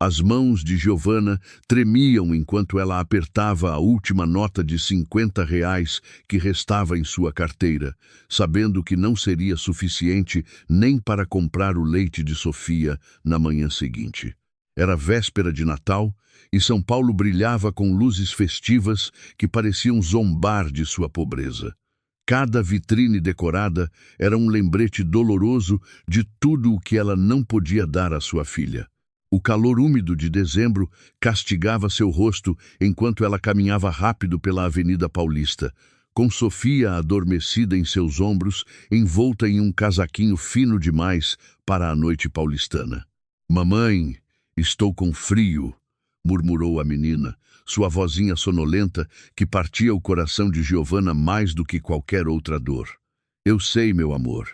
As mãos de Giovanna tremiam enquanto ela apertava a última nota de R$ 50 que restava em sua carteira, sabendo que não seria suficiente nem para comprar o leite de Sofia na manhã seguinte. Era véspera de Natal e São Paulo brilhava com luzes festivas que pareciam zombar de sua pobreza. Cada vitrine decorada era um lembrete doloroso de tudo o que ela não podia dar à sua filha. O calor úmido de dezembro castigava seu rosto enquanto ela caminhava rápido pela Avenida Paulista, com Sofia adormecida em seus ombros, envolta em um casaquinho fino demais para a noite paulistana. "Mamãe, estou com frio", murmurou a menina, sua vozinha sonolenta que partia o coração de Giovanna mais do que qualquer outra dor. "Eu sei, meu amor."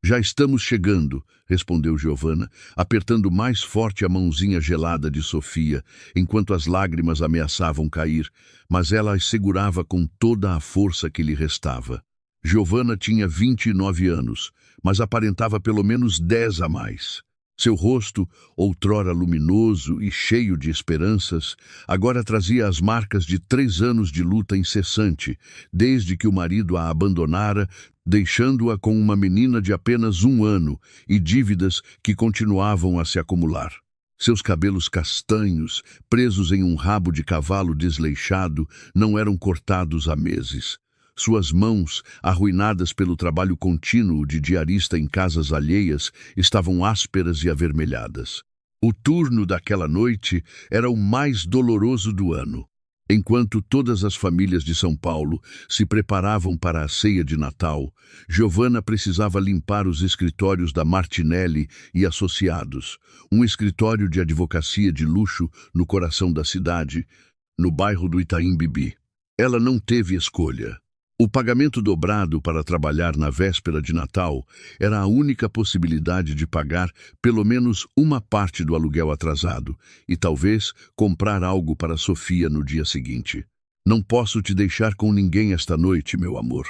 "Já estamos chegando", respondeu Giovanna, apertando mais forte a mãozinha gelada de Sofia, enquanto as lágrimas ameaçavam cair, mas ela as segurava com toda a força que lhe restava. Giovanna tinha 29 anos, mas aparentava pelo menos 10 a mais. Seu rosto, outrora luminoso e cheio de esperanças, agora trazia as marcas de 3 anos de luta incessante, desde que o marido a abandonara, deixando-a com uma menina de apenas 1 ano e dívidas que continuavam a se acumular. Seus cabelos castanhos, presos em um rabo de cavalo desleixado, não eram cortados há meses. Suas mãos, arruinadas pelo trabalho contínuo de diarista em casas alheias, estavam ásperas e avermelhadas. O turno daquela noite era o mais doloroso do ano. Enquanto todas as famílias de São Paulo se preparavam para a ceia de Natal, Giovanna precisava limpar os escritórios da Martinelli e Associados, um escritório de advocacia de luxo no coração da cidade, no bairro do Itaim Bibi. Ela não teve escolha. O pagamento dobrado para trabalhar na véspera de Natal era a única possibilidade de pagar pelo menos uma parte do aluguel atrasado e talvez comprar algo para Sofia no dia seguinte. "Não posso te deixar com ninguém esta noite, meu amor",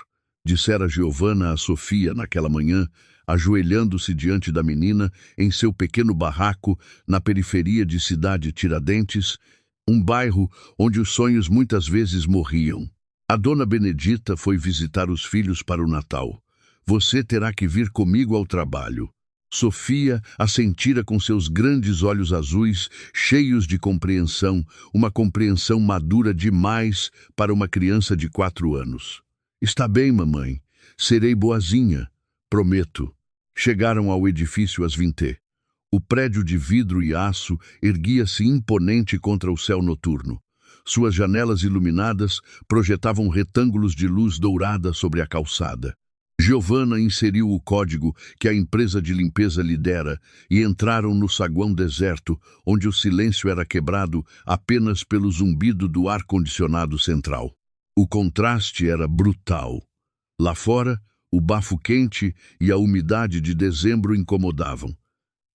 dissera Giovanna a Sofia naquela manhã, ajoelhando-se diante da menina em seu pequeno barraco na periferia de Cidade Tiradentes, um bairro onde os sonhos muitas vezes morriam. "A dona Benedita foi visitar os filhos para o Natal. Você terá que vir comigo ao trabalho." Sofia assentira com seus grandes olhos azuis, cheios de compreensão, uma compreensão madura demais para uma criança de 4 anos. "Está bem, mamãe. Serei boazinha. Prometo." Chegaram ao edifício às 20. O prédio de vidro e aço erguia-se imponente contra o céu noturno. Suas janelas iluminadas projetavam retângulos de luz dourada sobre a calçada. Giovanna inseriu o código que a empresa de limpeza lhe dera e entraram no saguão deserto, onde o silêncio era quebrado apenas pelo zumbido do ar-condicionado central. O contraste era brutal. Lá fora, o bafo quente e a umidade de dezembro incomodavam.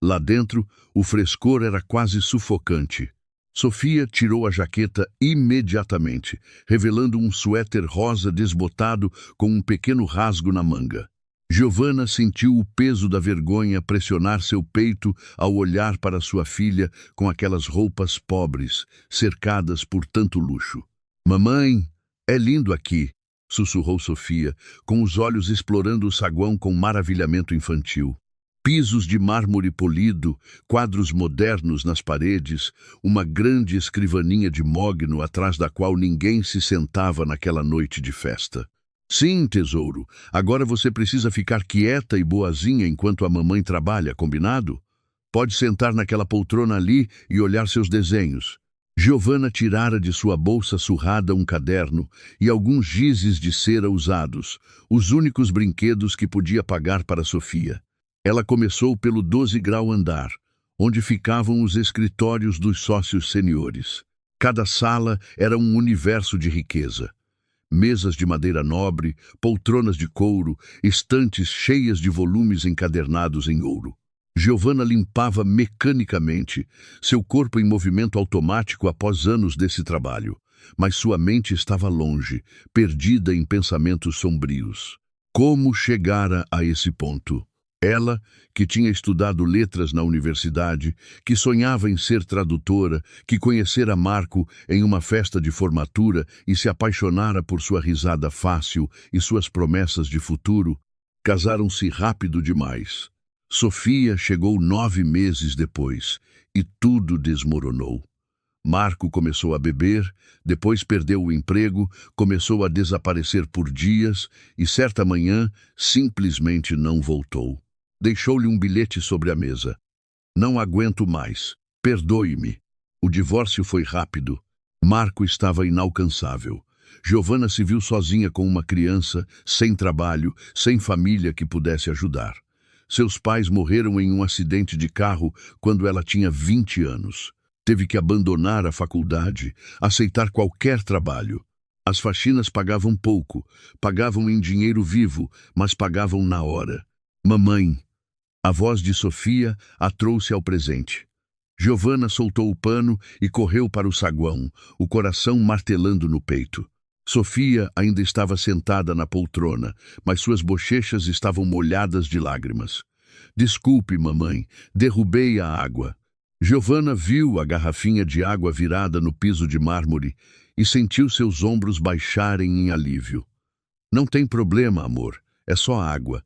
Lá dentro, o frescor era quase sufocante. Sofia tirou a jaqueta imediatamente, revelando um suéter rosa desbotado com um pequeno rasgo na manga. Giovanna sentiu o peso da vergonha pressionar seu peito ao olhar para sua filha com aquelas roupas pobres, cercadas por tanto luxo. "Mamãe, é lindo aqui", sussurrou Sofia, com os olhos explorando o saguão com maravilhamento infantil. Pisos de mármore polido, quadros modernos nas paredes, uma grande escrivaninha de mogno atrás da qual ninguém se sentava naquela noite de festa. "Sim, tesouro, agora você precisa ficar quieta e boazinha enquanto a mamãe trabalha, combinado? Pode sentar naquela poltrona ali e olhar seus desenhos." Giovanna tirara de sua bolsa surrada um caderno e alguns gizes de cera usados, os únicos brinquedos que podia pagar para Sofia. Ela começou pelo 12º andar, onde ficavam os escritórios dos sócios seniores. Cada sala era um universo de riqueza. Mesas de madeira nobre, poltronas de couro, estantes cheias de volumes encadernados em ouro. Giovanna limpava mecanicamente, seu corpo em movimento automático após anos desse trabalho, mas sua mente estava longe, perdida em pensamentos sombrios. Como chegara a esse ponto? Ela, que tinha estudado letras na universidade, que sonhava em ser tradutora, que conhecera Marco em uma festa de formatura e se apaixonara por sua risada fácil e suas promessas de futuro, casaram-se rápido demais. Sofia chegou 9 meses depois e tudo desmoronou. Marco começou a beber, depois perdeu o emprego, começou a desaparecer por dias e certa manhã simplesmente não voltou. Deixou-lhe um bilhete sobre a mesa. Não aguento mais. Perdoe-me. O divórcio foi rápido. Marco estava inalcançável. Giovanna se viu sozinha com uma criança, sem trabalho, sem família que pudesse ajudar. Seus pais morreram em um acidente de carro quando ela tinha 20 anos. Teve que abandonar a faculdade, aceitar qualquer trabalho. As faxinas pagavam pouco, pagavam em dinheiro vivo, mas pagavam na hora. Mamãe. A voz de Sofia a trouxe ao presente. Giovanna soltou o pano e correu para o saguão, o coração martelando no peito. Sofia ainda estava sentada na poltrona, mas suas bochechas estavam molhadas de lágrimas. Desculpe, mamãe, derrubei a água. Giovanna viu a garrafinha de água virada no piso de mármore e sentiu seus ombros baixarem em alívio. Não tem problema, amor, é só água.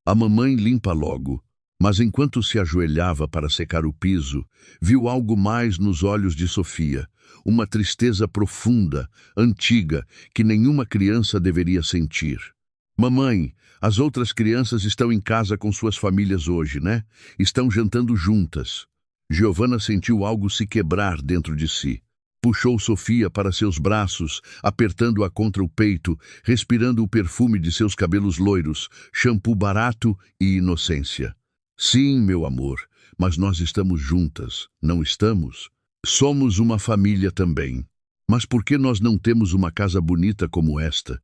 A mamãe limpa logo. Mas enquanto se ajoelhava para secar o piso, viu algo mais nos olhos de Sofia, uma tristeza profunda, antiga, que nenhuma criança deveria sentir. Mamãe, as outras crianças estão em casa com suas famílias hoje, né? Estão jantando juntas. Giovanna sentiu algo se quebrar dentro de si. Puxou Sofia para seus braços, apertando-a contra o peito, respirando o perfume de seus cabelos loiros, shampoo barato e inocência. Sim, meu amor, mas nós estamos juntas, não estamos? Somos uma família também. Mas por que nós não temos uma casa bonita como esta?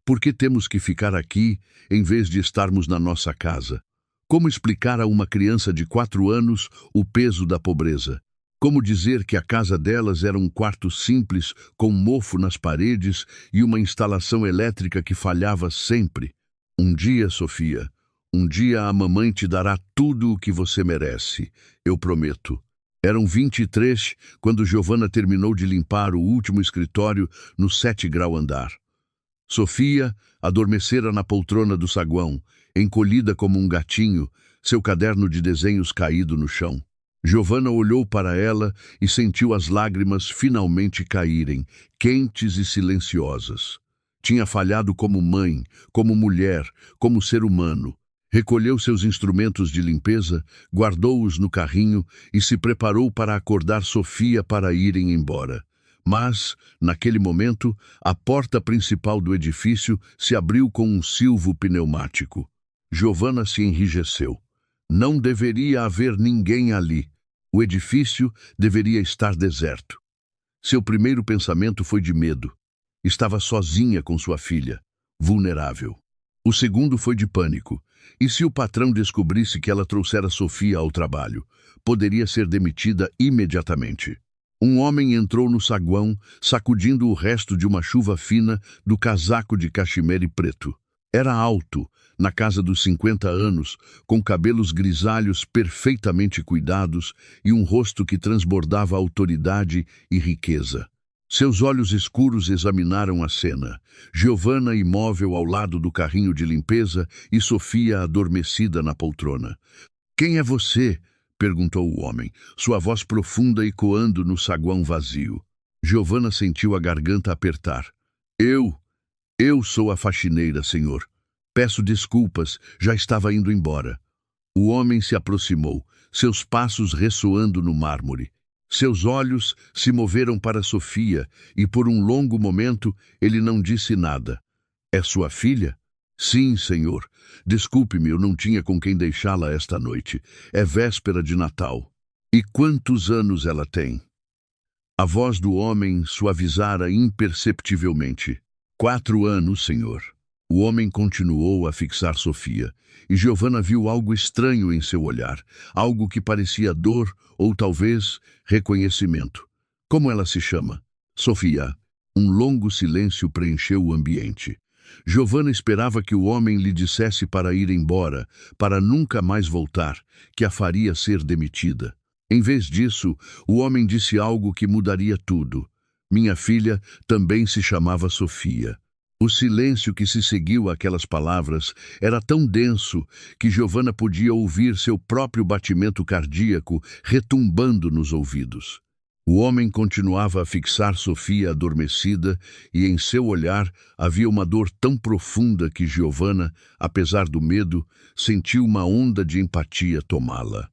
Por que temos que ficar aqui, em vez de estarmos na nossa casa? Como explicar a uma criança de 4 anos o peso da pobreza? Como dizer que a casa delas era um quarto simples, com mofo nas paredes e uma instalação elétrica que falhava sempre? Um dia, Sofia, um dia a mamãe te dará tudo o que você merece, eu prometo. Eram 23 quando Giovanna terminou de limpar o último escritório no 7º andar. Sofia adormecera na poltrona do saguão, encolhida como um gatinho, seu caderno de desenhos caído no chão. Giovanna olhou para ela e sentiu as lágrimas finalmente caírem, quentes e silenciosas. Tinha falhado como mãe, como mulher, como ser humano. Recolheu seus instrumentos de limpeza, guardou-os no carrinho e se preparou para acordar Sofia para irem embora. Mas, naquele momento, a porta principal do edifício se abriu com um silvo pneumático. Giovanna se enrijeceu. Não deveria haver ninguém ali. O edifício deveria estar deserto. Seu primeiro pensamento foi de medo. Estava sozinha com sua filha, vulnerável. O segundo foi de pânico. E se o patrão descobrisse que ela trouxera Sofia ao trabalho? Poderia ser demitida imediatamente. Um homem entrou no saguão, sacudindo o resto de uma chuva fina do casaco de cachemire preto. Era alto, na casa dos 50 anos, com cabelos grisalhos perfeitamente cuidados e um rosto que transbordava autoridade e riqueza. Seus olhos escuros examinaram a cena. Giovanna imóvel ao lado do carrinho de limpeza e Sofia adormecida na poltrona. "Quem é você?" perguntou o homem, sua voz profunda ecoando no saguão vazio. Giovanna sentiu a garganta apertar. Eu sou a faxineira, senhor. Peço desculpas, já estava indo embora." O homem se aproximou, seus passos ressoando no mármore. Seus olhos se moveram para Sofia e por um longo momento ele não disse nada. "É sua filha?" "Sim, senhor. Desculpe-me, eu não tinha com quem deixá-la esta noite. É véspera de Natal." "E quantos anos ela tem?" A voz do homem suavizara imperceptivelmente. 4 anos, senhor." O homem continuou a fixar Sofia, e Giovanna viu algo estranho em seu olhar, algo que parecia dor ou talvez reconhecimento. "Como ela se chama?" "Sofia." Um longo silêncio preencheu o ambiente. Giovanna esperava que o homem lhe dissesse para ir embora, para nunca mais voltar, que a faria ser demitida. Em vez disso, o homem disse algo que mudaria tudo. Minha filha também se chamava Sofia. O silêncio que se seguiu àquelas palavras era tão denso que Giovanna podia ouvir seu próprio batimento cardíaco retumbando nos ouvidos. O homem continuava a fixar Sofia adormecida e em seu olhar havia uma dor tão profunda que Giovanna, apesar do medo, sentiu uma onda de empatia tomá-la.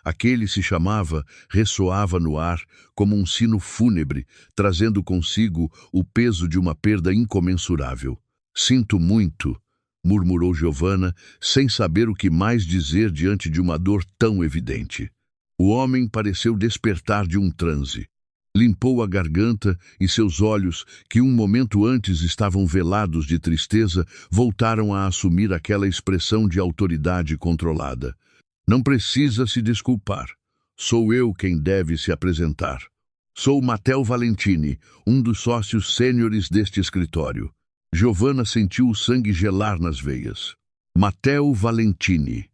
Aquele se chamava, ressoava no ar como um sino fúnebre, trazendo consigo o peso de uma perda incomensurável. Sinto muito, murmurou Giovanna, sem saber o que mais dizer diante de uma dor tão evidente. O homem pareceu despertar de um transe. Limpou a garganta e seus olhos, que um momento antes estavam velados de tristeza, voltaram a assumir aquela expressão de autoridade controlada. Não precisa se desculpar. Sou eu quem deve se apresentar. Sou Matteo Valentini, um dos sócios sêniores deste escritório. Giovanna sentiu o sangue gelar nas veias. Matteo Valentini.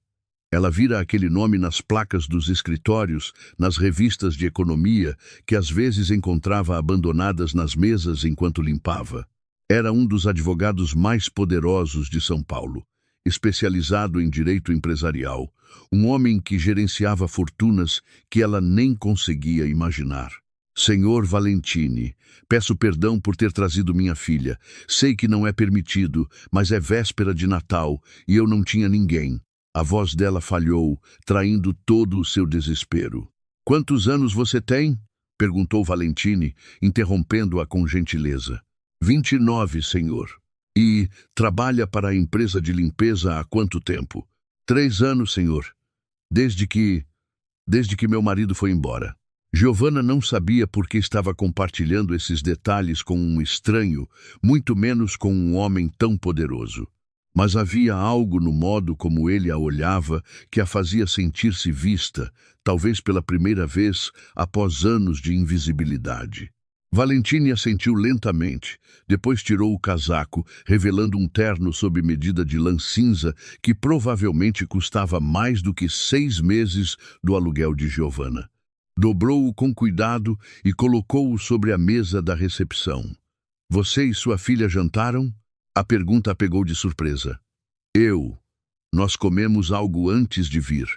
Ela vira aquele nome nas placas dos escritórios, nas revistas de economia, que às vezes encontrava abandonadas nas mesas enquanto limpava. Era um dos advogados mais poderosos de São Paulo, especializado em direito empresarial, um homem que gerenciava fortunas que ela nem conseguia imaginar. Senhor Valentini, peço perdão por ter trazido minha filha. Sei que não é permitido, mas é véspera de Natal e eu não tinha ninguém. A voz dela falhou, traindo todo o seu desespero. Quantos anos você tem? Perguntou Valentini, interrompendo-a com gentileza. 29, senhor. E trabalha para a empresa de limpeza há quanto tempo? 3 anos, senhor. Desde que meu marido foi embora. Giovanna não sabia por que estava compartilhando esses detalhes com um estranho, muito menos com um homem tão poderoso. Mas havia algo no modo como ele a olhava que a fazia sentir-se vista, talvez pela primeira vez após anos de invisibilidade. Valentini assentiu lentamente, depois tirou o casaco, revelando um terno sob medida de lã cinza que provavelmente custava mais do que 6 meses do aluguel de Giovanna. Dobrou-o com cuidado e colocou-o sobre a mesa da recepção. Você e sua filha jantaram? A pergunta a pegou de surpresa. Nós comemos algo antes de vir.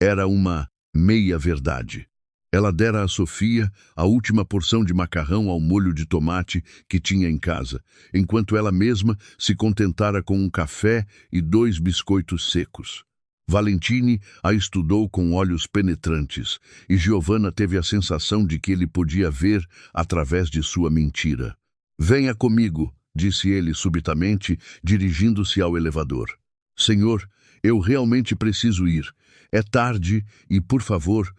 Era uma meia-verdade. Ela dera a Sofia a última porção de macarrão ao molho de tomate que tinha em casa, enquanto ela mesma se contentara com um café e 2 biscoitos secos. Valentini a estudou com olhos penetrantes, e Giovanna teve a sensação de que ele podia ver através de sua mentira. Venha comigo, disse ele subitamente, dirigindo-se ao elevador. Senhor, eu realmente preciso ir. É tarde e, por favor,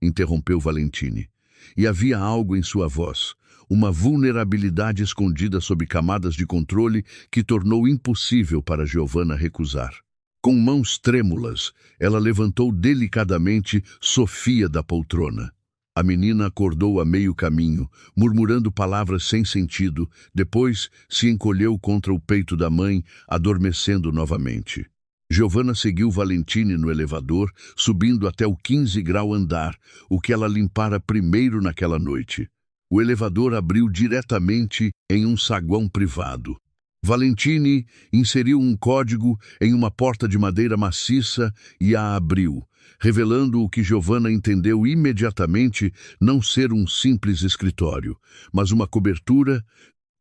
interrompeu Valentini. E havia algo em sua voz, uma vulnerabilidade escondida sob camadas de controle que tornou impossível para Giovanna recusar. Com mãos trêmulas, ela levantou delicadamente Sofia da poltrona. A menina acordou a meio caminho, murmurando palavras sem sentido, depois se encolheu contra o peito da mãe, adormecendo novamente. Giovanna seguiu Valentini no elevador, subindo até o 15º andar, o que ela limpara primeiro naquela noite. O elevador abriu diretamente em um saguão privado. Valentini inseriu um código em uma porta de madeira maciça e a abriu, revelando o que Giovanna entendeu imediatamente não ser um simples escritório, mas uma cobertura,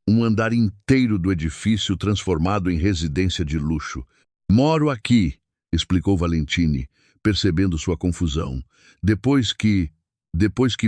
um andar inteiro do edifício transformado em residência de luxo. Moro aqui, explicou Valentini, percebendo sua confusão. Depois que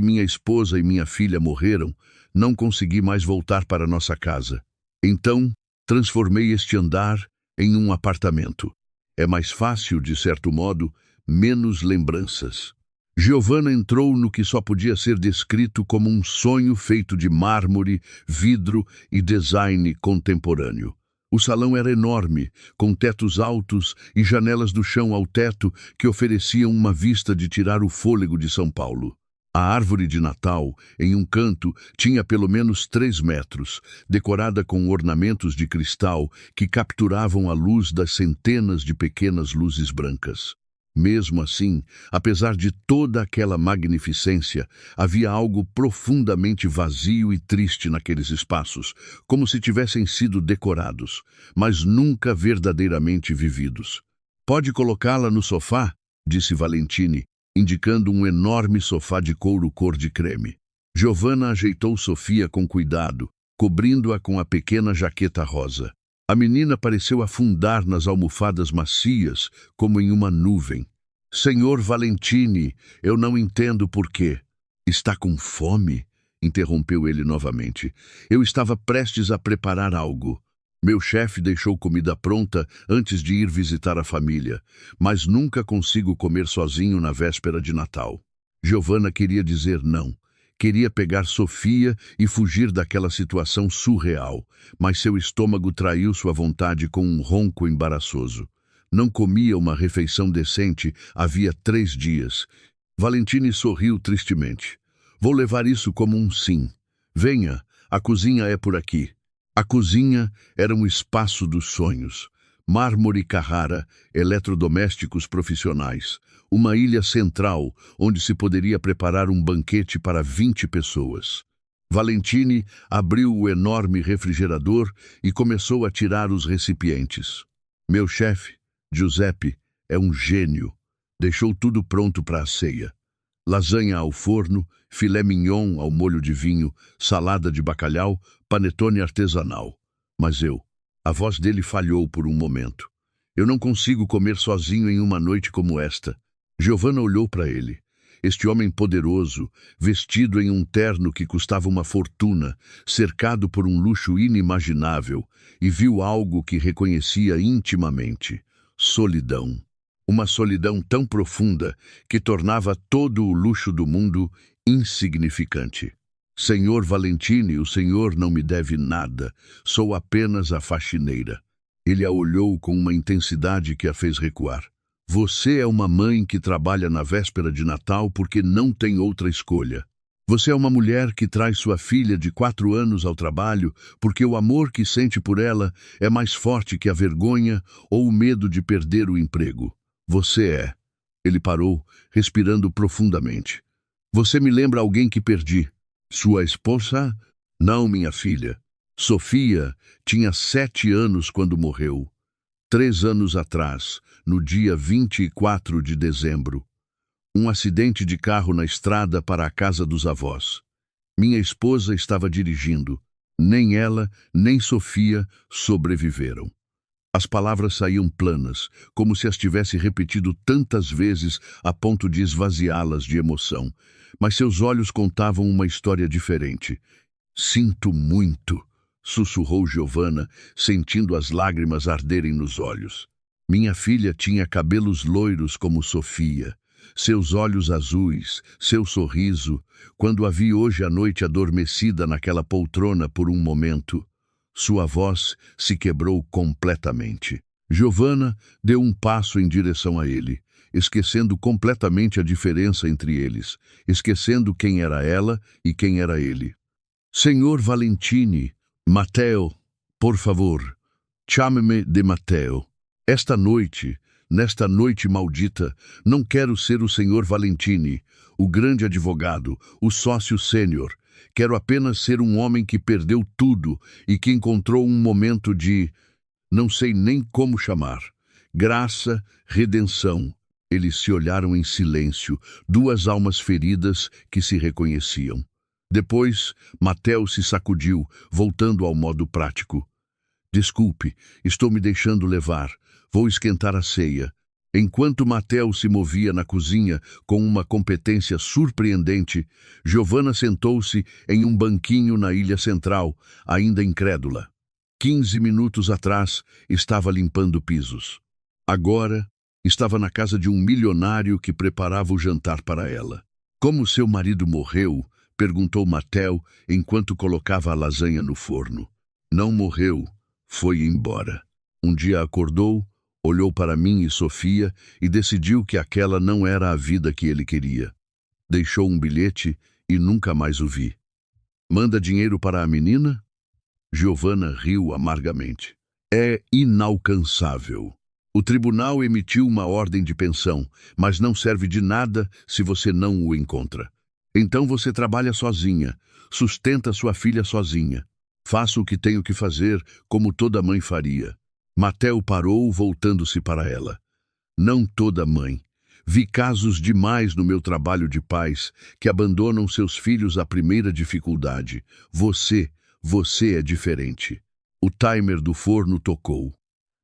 minha esposa e minha filha morreram, não consegui mais voltar para nossa casa. Então, transformei este andar em um apartamento. É mais fácil, de certo modo, menos lembranças. Giovanna entrou no que só podia ser descrito como um sonho feito de mármore, vidro e design contemporâneo. O salão era enorme, com tetos altos e janelas do chão ao teto que ofereciam uma vista de tirar o fôlego de São Paulo. A árvore de Natal, em um canto, tinha pelo menos 3 metros, decorada com ornamentos de cristal que capturavam a luz das centenas de pequenas luzes brancas. Mesmo assim, apesar de toda aquela magnificência, havia algo profundamente vazio e triste naqueles espaços, como se tivessem sido decorados, mas nunca verdadeiramente vividos. "Pode colocá-la no sofá?", disse Valentini, indicando um enorme sofá de couro cor de creme. Giovanna ajeitou Sofia com cuidado, cobrindo-a com a pequena jaqueta rosa. A menina pareceu afundar nas almofadas macias, como em uma nuvem. "Senhor Valentini, eu não entendo por quê." "Está com fome?", interrompeu ele novamente. "Eu estava prestes a preparar algo. Meu chefe deixou comida pronta antes de ir visitar a família, mas nunca consigo comer sozinho na véspera de Natal." Giovanna queria dizer não. Queria pegar Sofia e fugir daquela situação surreal, mas seu estômago traiu sua vontade com um ronco embaraçoso. Não comia uma refeição decente havia 3 dias. Valentini sorriu tristemente. "Vou levar isso como um sim. Venha, a cozinha é por aqui." A cozinha era um espaço dos sonhos. Mármore Carrara, eletrodomésticos profissionais. Uma ilha central onde se poderia preparar um banquete para 20 pessoas. Valentini abriu o enorme refrigerador e começou a tirar os recipientes. Meu chefe, Giuseppe, é um gênio. Deixou tudo pronto para a ceia. Lasanha ao forno, filé mignon ao molho de vinho, salada de bacalhau, panetone artesanal. Mas a voz dele falhou por um momento. Eu não consigo comer sozinho em uma noite como esta. Giovanna olhou para ele. Este homem poderoso, vestido em um terno que custava uma fortuna, cercado por um luxo inimaginável, e viu algo que reconhecia intimamente: solidão. Uma solidão tão profunda que tornava todo o luxo do mundo insignificante. Senhor Valentini, o senhor não me deve nada, sou apenas a faxineira. Ele a olhou com uma intensidade que a fez recuar. Você é uma mãe que trabalha na véspera de Natal porque não tem outra escolha. Você é uma mulher que traz sua filha de 4 anos ao trabalho porque o amor que sente por ela é mais forte que a vergonha ou o medo de perder o emprego. Você é. Ele parou, respirando profundamente. Você me lembra alguém que perdi. Sua esposa? Não, minha filha. Sofia tinha 7 anos quando morreu. 3 anos atrás, no dia 24 de dezembro. Um acidente de carro na estrada para a casa dos avós. Minha esposa estava dirigindo. Nem ela, nem Sofia sobreviveram. As palavras saíam planas, como se as tivesse repetido tantas vezes a ponto de esvaziá-las de emoção. Mas seus olhos contavam uma história diferente. Sinto muito, sussurrou Giovanna, sentindo as lágrimas arderem nos olhos. Minha filha tinha cabelos loiros como Sofia, seus olhos azuis, seu sorriso, quando a vi hoje à noite adormecida naquela poltrona por um momento. Sua voz se quebrou completamente. Giovanna deu um passo em direção a ele, esquecendo completamente a diferença entre eles, esquecendo quem era ela e quem era ele. Senhor Valentini, Matteo, por favor, chame-me de Matteo. Esta noite, nesta noite maldita, não quero ser o senhor Valentini, o grande advogado, o sócio sênior. Quero apenas ser um homem que perdeu tudo e que encontrou um momento de, não sei nem como chamar, graça, redenção. Eles se olharam em silêncio, 2 almas feridas que se reconheciam. Depois, Matteo se sacudiu, voltando ao modo prático. Desculpe, estou me deixando levar. Vou esquentar a ceia. Enquanto Matteo se movia na cozinha com uma competência surpreendente, Giovanna sentou-se em um banquinho na ilha central, ainda incrédula. 15 minutos atrás, estava limpando pisos. Agora, estava na casa de um milionário que preparava o jantar para ela. Como seu marido morreu? Perguntou Matteo enquanto colocava a lasanha no forno. Não morreu, foi embora. Um dia acordou, olhou para mim e Sofia e decidiu que aquela não era a vida que ele queria. Deixou um bilhete e nunca mais o vi. Manda dinheiro para a menina? Giovanna riu amargamente. É inalcançável. O tribunal emitiu uma ordem de pensão, mas não serve de nada se você não o encontra. Então você trabalha sozinha, sustenta sua filha sozinha. Faça o que tenho que fazer, como toda mãe faria. Mateo parou, voltando-se para ela. Não toda mãe. Vi casos demais no meu trabalho de pais que abandonam seus filhos à primeira dificuldade. Você é diferente. O timer do forno tocou.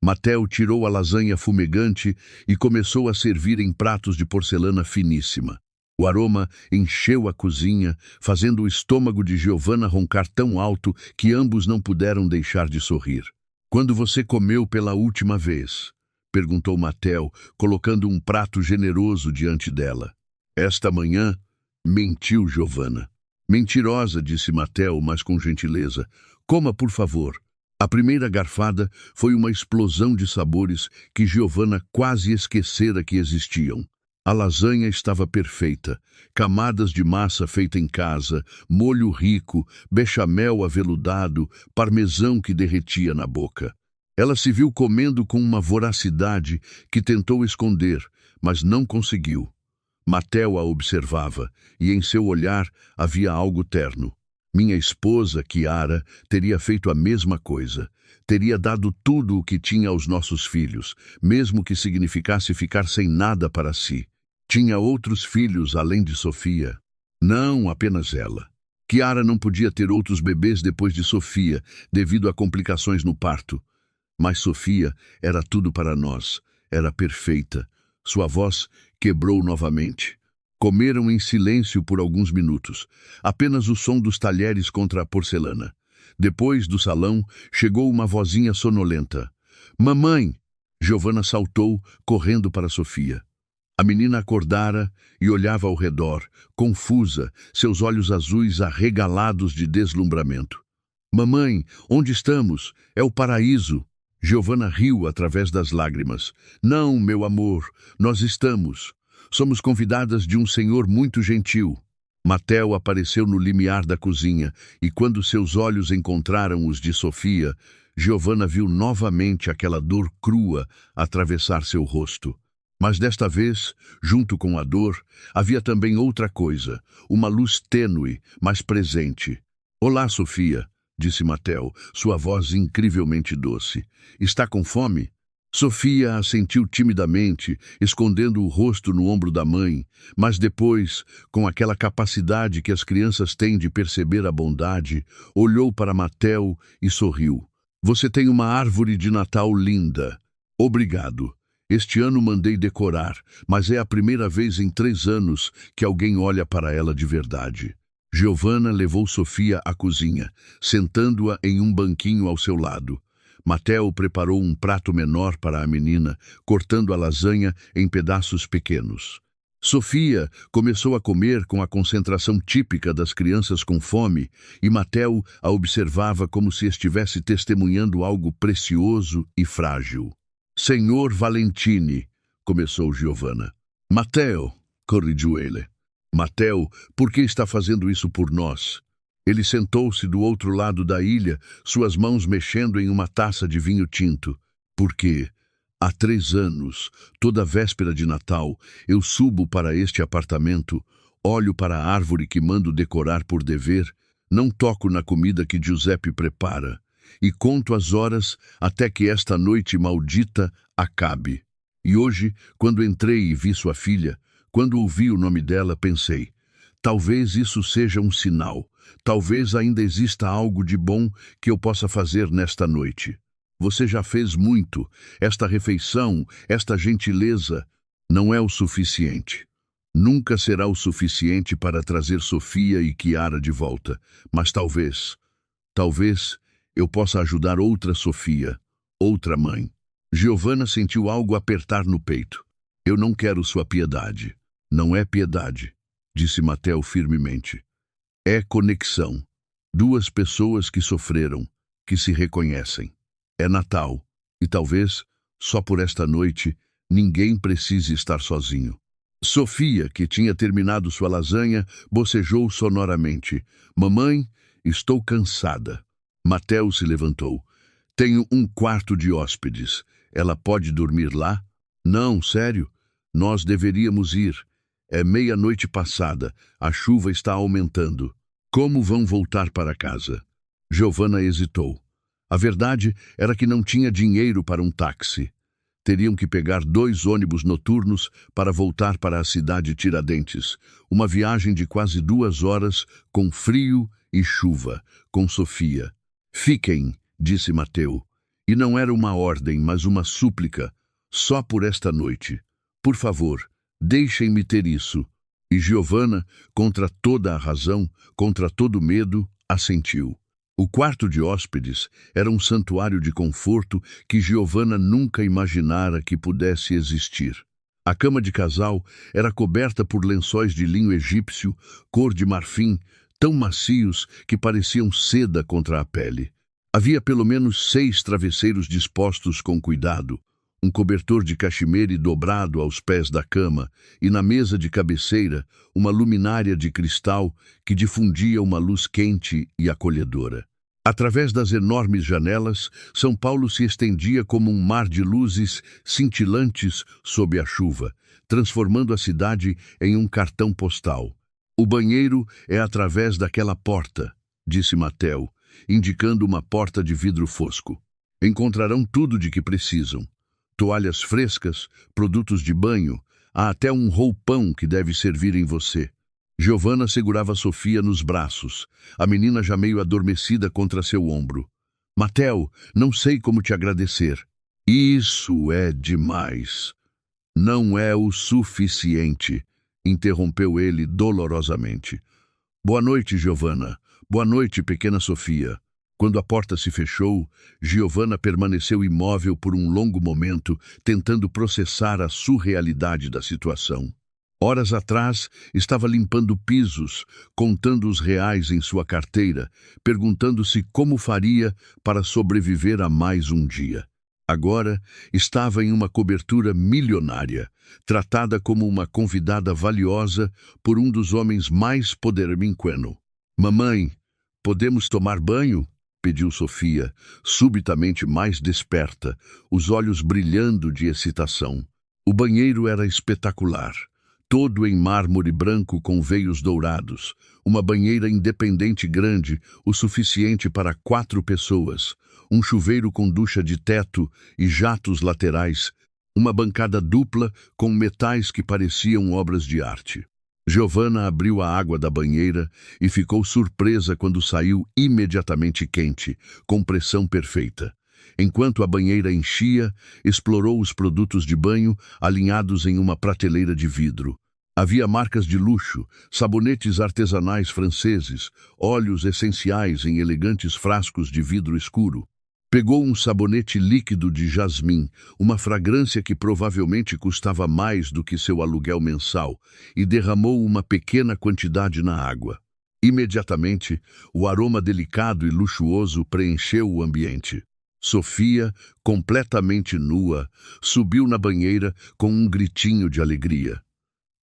Mateo tirou a lasanha fumegante e começou a servir em pratos de porcelana finíssima. O aroma encheu a cozinha, fazendo o estômago de Giovanna roncar tão alto que ambos não puderam deixar de sorrir. Quando você comeu pela última vez? Perguntou Mateo, colocando um prato generoso diante dela. Esta manhã, mentiu Giovanna. Mentirosa, disse Mateo, mas com gentileza. Coma, por favor. A primeira garfada foi uma explosão de sabores que Giovanna quase esquecera que existiam. A lasanha estava perfeita, camadas de massa feita em casa, molho rico, bechamel aveludado, parmesão que derretia na boca. Ela se viu comendo com uma voracidade que tentou esconder, mas não conseguiu. Mateo a observava, e em seu olhar havia algo terno. Minha esposa, Chiara, teria feito a mesma coisa. Teria dado tudo o que tinha aos nossos filhos, mesmo que significasse ficar sem nada para si. Tinha outros filhos além de Sofia. Não, apenas ela. Chiara não podia ter outros bebês depois de Sofia, devido a complicações no parto. Mas Sofia era tudo para nós. Era perfeita. Sua voz quebrou novamente. Comeram em silêncio por alguns minutos. Apenas o som dos talheres contra a porcelana. Depois do salão, chegou uma vozinha sonolenta. Mamãe! Giovanna saltou, correndo para Sofia. A menina acordara e olhava ao redor, confusa, seus olhos azuis arregalados de deslumbramento. Mamãe, onde estamos? É o paraíso. Giovanna riu através das lágrimas. Não, meu amor, nós estamos. Somos convidadas de um senhor muito gentil. Mateo apareceu no limiar da cozinha, e quando seus olhos encontraram os de Sofia, Giovanna viu novamente aquela dor crua atravessar seu rosto. Mas desta vez, junto com a dor, havia também outra coisa, uma luz tênue, mas presente. Olá, Sofia, disse Mateo, sua voz incrivelmente doce. Está com fome? Sofia assentiu timidamente, escondendo o rosto no ombro da mãe, mas depois, com aquela capacidade que as crianças têm de perceber a bondade, olhou para Mateo e sorriu. Você tem uma árvore de Natal linda. Obrigado. Este ano mandei decorar, mas é a primeira vez em 3 anos que alguém olha para ela de verdade. Giovanna levou Sofia à cozinha, sentando-a em um banquinho ao seu lado. Mateo preparou um prato menor para a menina, cortando a lasanha em pedaços pequenos. Sofia começou a comer com a concentração típica das crianças com fome, e Mateo a observava como se estivesse testemunhando algo precioso e frágil. Senhor Valentini, começou Giovanna. Mateo, corrigiu ele. Mateo, por que está fazendo isso por nós? Ele sentou-se do outro lado da ilha, suas mãos mexendo em uma taça de vinho tinto. Porque, há 3 anos, toda véspera de Natal, eu subo para este apartamento, olho para a árvore que mando decorar por dever, não toco na comida que Giuseppe prepara, e conto as horas até que esta noite maldita acabe. E hoje, quando entrei e vi sua filha, quando ouvi o nome dela, pensei, talvez isso seja um sinal, talvez ainda exista algo de bom que eu possa fazer nesta noite. Você já fez muito, esta refeição, esta gentileza, não é o suficiente. Nunca será o suficiente para trazer Sofia e Chiara de volta, mas talvez eu possa ajudar outra Sofia, outra mãe. Giovanna sentiu algo apertar no peito. Eu não quero sua piedade. Não é piedade, disse Mateo firmemente. É conexão. 2 pessoas que sofreram, que se reconhecem. É Natal, e talvez, só por esta noite, ninguém precise estar sozinho. Sofia, que tinha terminado sua lasanha, bocejou sonoramente. Mamãe, estou cansada. Mateo se levantou. Tenho um quarto de hóspedes. Ela pode dormir lá? Não, sério. Nós deveríamos ir. É meia-noite passada. A chuva está aumentando. Como vão voltar para casa? Giovanna hesitou. A verdade era que não tinha dinheiro para um táxi. Teriam que pegar 2 ônibus noturnos para voltar para a cidade Tiradentes. Uma viagem de quase 2 horas, com frio e chuva, com Sofia. Fiquem, disse Mateo. E não era uma ordem, mas uma súplica. Só por esta noite. Por favor, deixem-me ter isso. E Giovanna, contra toda a razão, contra todo medo, assentiu. O quarto de hóspedes era um santuário de conforto que Giovanna nunca imaginara que pudesse existir. A cama de casal era coberta por lençóis de linho egípcio, cor de marfim, tão macios que pareciam seda contra a pele. Havia pelo menos 6 travesseiros dispostos com cuidado, um cobertor de cachemire dobrado aos pés da cama e na mesa de cabeceira uma luminária de cristal que difundia uma luz quente e acolhedora. Através das enormes janelas, São Paulo se estendia como um mar de luzes cintilantes sob a chuva, transformando a cidade em um cartão postal. O banheiro é através daquela porta, disse Mateo, indicando uma porta de vidro fosco. Encontrarão tudo de que precisam. Toalhas frescas, produtos de banho, há até um roupão que deve servir em você. Giovanna segurava Sofia nos braços, a menina já meio adormecida contra seu ombro. Mateo, não sei como te agradecer. Isso é demais. Não é o suficiente, interrompeu ele dolorosamente. Boa noite, Giovanna. Boa noite, pequena Sofia. Quando a porta se fechou, Giovanna permaneceu imóvel por um longo momento, tentando processar a surrealidade da situação. Horas atrás, estava limpando pisos, contando os reais em sua carteira, perguntando-se como faria para sobreviver a mais um dia. Agora, estava em uma cobertura milionária, tratada como uma convidada valiosa por um dos homens mais poderosos. Mamãe, podemos tomar banho? Pediu Sofia, subitamente mais desperta, os olhos brilhando de excitação. O banheiro era espetacular, todo em mármore branco com veios dourados, uma banheira independente grande, o suficiente para 4 pessoas, um chuveiro com ducha de teto e jatos laterais, uma bancada dupla com metais que pareciam obras de arte. Giovanna abriu a água da banheira e ficou surpresa quando saiu imediatamente quente, com pressão perfeita. Enquanto a banheira enchia, explorou os produtos de banho alinhados em uma prateleira de vidro. Havia marcas de luxo, sabonetes artesanais franceses, óleos essenciais em elegantes frascos de vidro escuro. Pegou um sabonete líquido de jasmim, uma fragrância que provavelmente custava mais do que seu aluguel mensal, e derramou uma pequena quantidade na água. Imediatamente, o aroma delicado e luxuoso preencheu o ambiente. Sofia, completamente nua, subiu na banheira com um gritinho de alegria.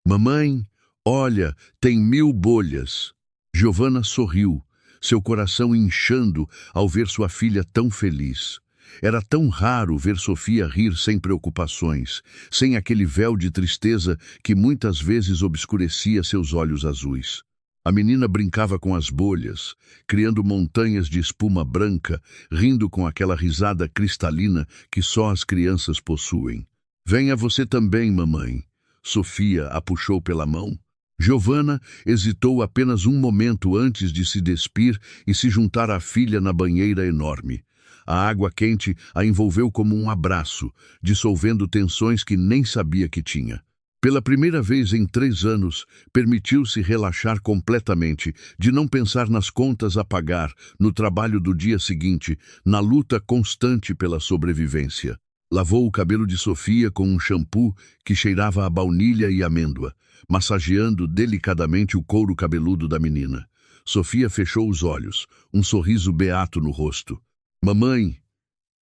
Mamãe, olha, tem 1000 bolhas. Giovanna sorriu, seu coração inchando ao ver sua filha tão feliz. Era tão raro ver Sofia rir sem preocupações, sem aquele véu de tristeza que muitas vezes obscurecia seus olhos azuis. A menina brincava com as bolhas, criando montanhas de espuma branca, rindo com aquela risada cristalina que só as crianças possuem. Venha você também, mamãe. Sofia a puxou pela mão. Giovanna hesitou apenas um momento antes de se despir e se juntar à filha na banheira enorme. A água quente a envolveu como um abraço, dissolvendo tensões que nem sabia que tinha. Pela primeira vez em 3 anos, permitiu-se relaxar completamente, de não pensar nas contas a pagar, no trabalho do dia seguinte, na luta constante pela sobrevivência. Lavou o cabelo de Sofia com um shampoo que cheirava a baunilha e amêndoa, massageando delicadamente o couro cabeludo da menina. Sofia fechou os olhos, um sorriso beato no rosto. Mamãe,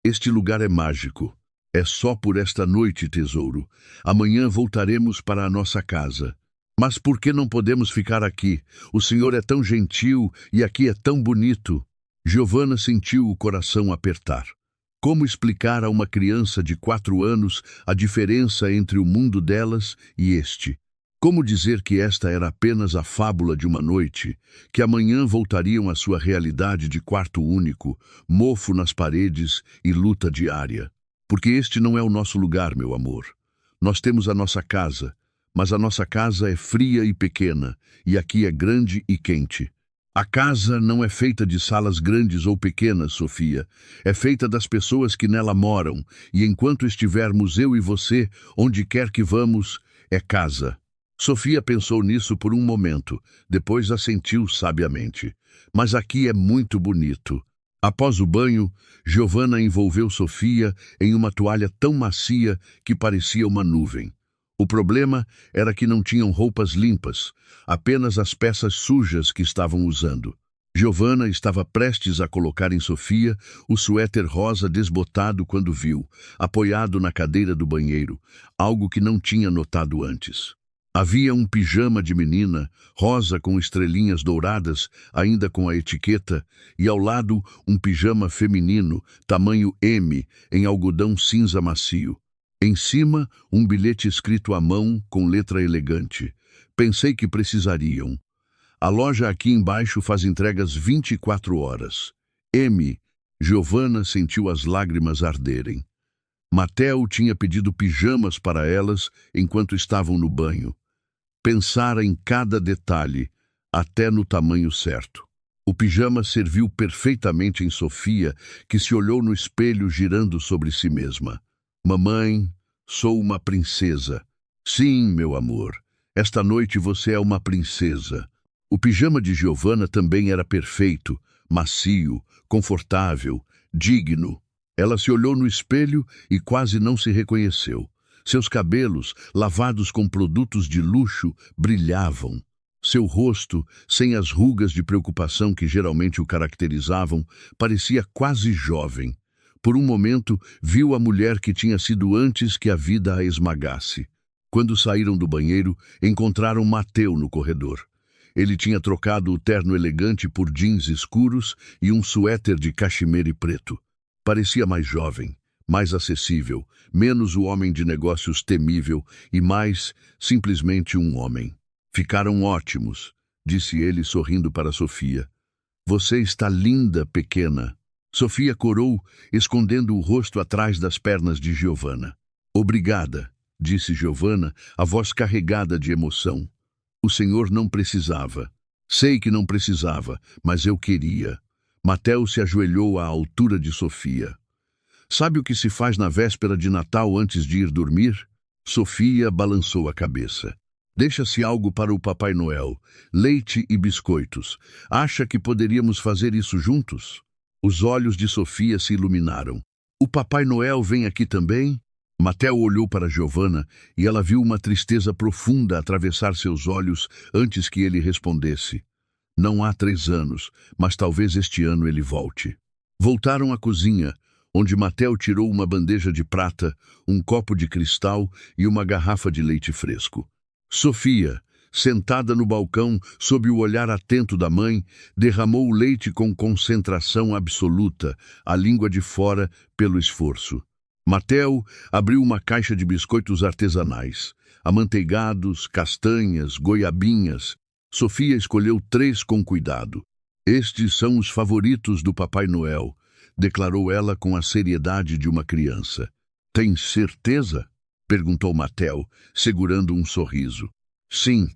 este lugar é mágico. É só por esta noite, tesouro. Amanhã voltaremos para a nossa casa. Mas por que não podemos ficar aqui? O senhor é tão gentil e aqui é tão bonito. Giovanna sentiu o coração apertar. Como explicar a uma criança de 4 anos a diferença entre o mundo delas e este? Como dizer que esta era apenas a fábula de uma noite, que amanhã voltariam à sua realidade de quarto único, mofo nas paredes e luta diária? Porque este não é o nosso lugar, meu amor. Nós temos a nossa casa, mas a nossa casa é fria e pequena, e aqui é grande e quente. A casa não é feita de salas grandes ou pequenas, Sofia. É feita das pessoas que nela moram, e enquanto estivermos eu e você, onde quer que vamos, é casa. Sofia pensou nisso por um momento, depois assentiu sabiamente. Mas aqui é muito bonito. Após o banho, Giovanna envolveu Sofia em uma toalha tão macia que parecia uma nuvem. O problema era que não tinham roupas limpas, apenas as peças sujas que estavam usando. Giovanna estava prestes a colocar em Sofia o suéter rosa desbotado quando viu, apoiado na cadeira do banheiro, algo que não tinha notado antes. Havia um pijama de menina, rosa com estrelinhas douradas, ainda com a etiqueta, e ao lado um pijama feminino, tamanho M, em algodão cinza macio. Em cima, um bilhete escrito à mão com letra elegante. Pensei que precisariam. A loja aqui embaixo faz entregas 24 horas. M. Giovanna sentiu as lágrimas arderem. Mateo tinha pedido pijamas para elas enquanto estavam no banho. Pensara em cada detalhe, até no tamanho certo. O pijama serviu perfeitamente em Sofia, que se olhou no espelho girando sobre si mesma. Mamãe, sou uma princesa. Sim, meu amor, esta noite você é uma princesa. O pijama de Giovanna também era perfeito, macio, confortável, digno. Ela se olhou no espelho e quase não se reconheceu. Seus cabelos, lavados com produtos de luxo, brilhavam. Seu rosto, sem as rugas de preocupação que geralmente o caracterizavam, parecia quase jovem. Por um momento, viu a mulher que tinha sido antes que a vida a esmagasse. Quando saíram do banheiro, encontraram Mateo no corredor. Ele tinha trocado o terno elegante por jeans escuros e um suéter de cachemire preto. Parecia mais jovem, mais acessível, menos o homem de negócios temível e mais, simplesmente um homem. Ficaram ótimos, disse ele sorrindo para Sofia. Você está linda, pequena. Sofia corou, escondendo o rosto atrás das pernas de Giovanna. Obrigada, disse Giovanna, a voz carregada de emoção. O senhor não precisava. Sei que não precisava, mas eu queria. Mateo se ajoelhou à altura de Sofia. Sabe o que se faz na véspera de Natal antes de ir dormir? Sofia balançou a cabeça. Deixa-se algo para o Papai Noel, leite e biscoitos. Acha que poderíamos fazer isso juntos? Os olhos de Sofia se iluminaram. O Papai Noel vem aqui também? Mateo olhou para Giovanna e ela viu uma tristeza profunda atravessar seus olhos antes que ele respondesse. Não há 3 anos, mas talvez este ano ele volte. Voltaram à cozinha, onde Mateo tirou uma bandeja de prata, um copo de cristal e uma garrafa de leite fresco. Sofia, sentada no balcão, sob o olhar atento da mãe, derramou o leite com concentração absoluta, a língua de fora pelo esforço. Mateo abriu uma caixa de biscoitos artesanais, amanteigados, castanhas, goiabinhas. Sofia escolheu 3 com cuidado. Estes são os favoritos do Papai Noel, declarou ela com a seriedade de uma criança. Tem certeza? Perguntou Mateo, segurando um sorriso. Sim,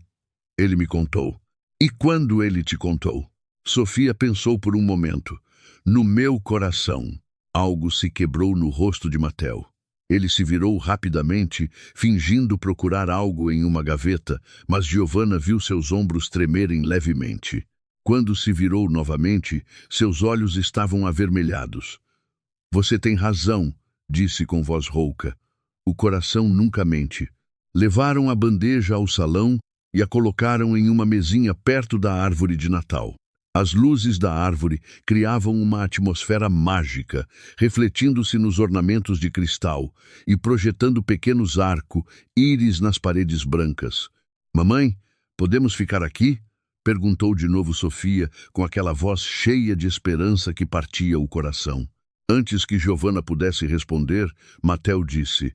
ele me contou. E quando ele te contou? Sofia pensou por um momento. No meu coração. Algo se quebrou no rosto de Mateo. Ele se virou rapidamente, fingindo procurar algo em uma gaveta, mas Giovanna viu seus ombros tremerem levemente. Quando se virou novamente, seus olhos estavam avermelhados. Você tem razão, disse com voz rouca. O coração nunca mente. Levaram a bandeja ao salão e a colocaram em uma mesinha perto da árvore de Natal. As luzes da árvore criavam uma atmosfera mágica, refletindo-se nos ornamentos de cristal e projetando pequenos arco-íris nas paredes brancas. "Mamãe, podemos ficar aqui?" perguntou de novo Sofia, com aquela voz cheia de esperança que partia o coração. Antes que Giovanna pudesse responder, Mateo disse: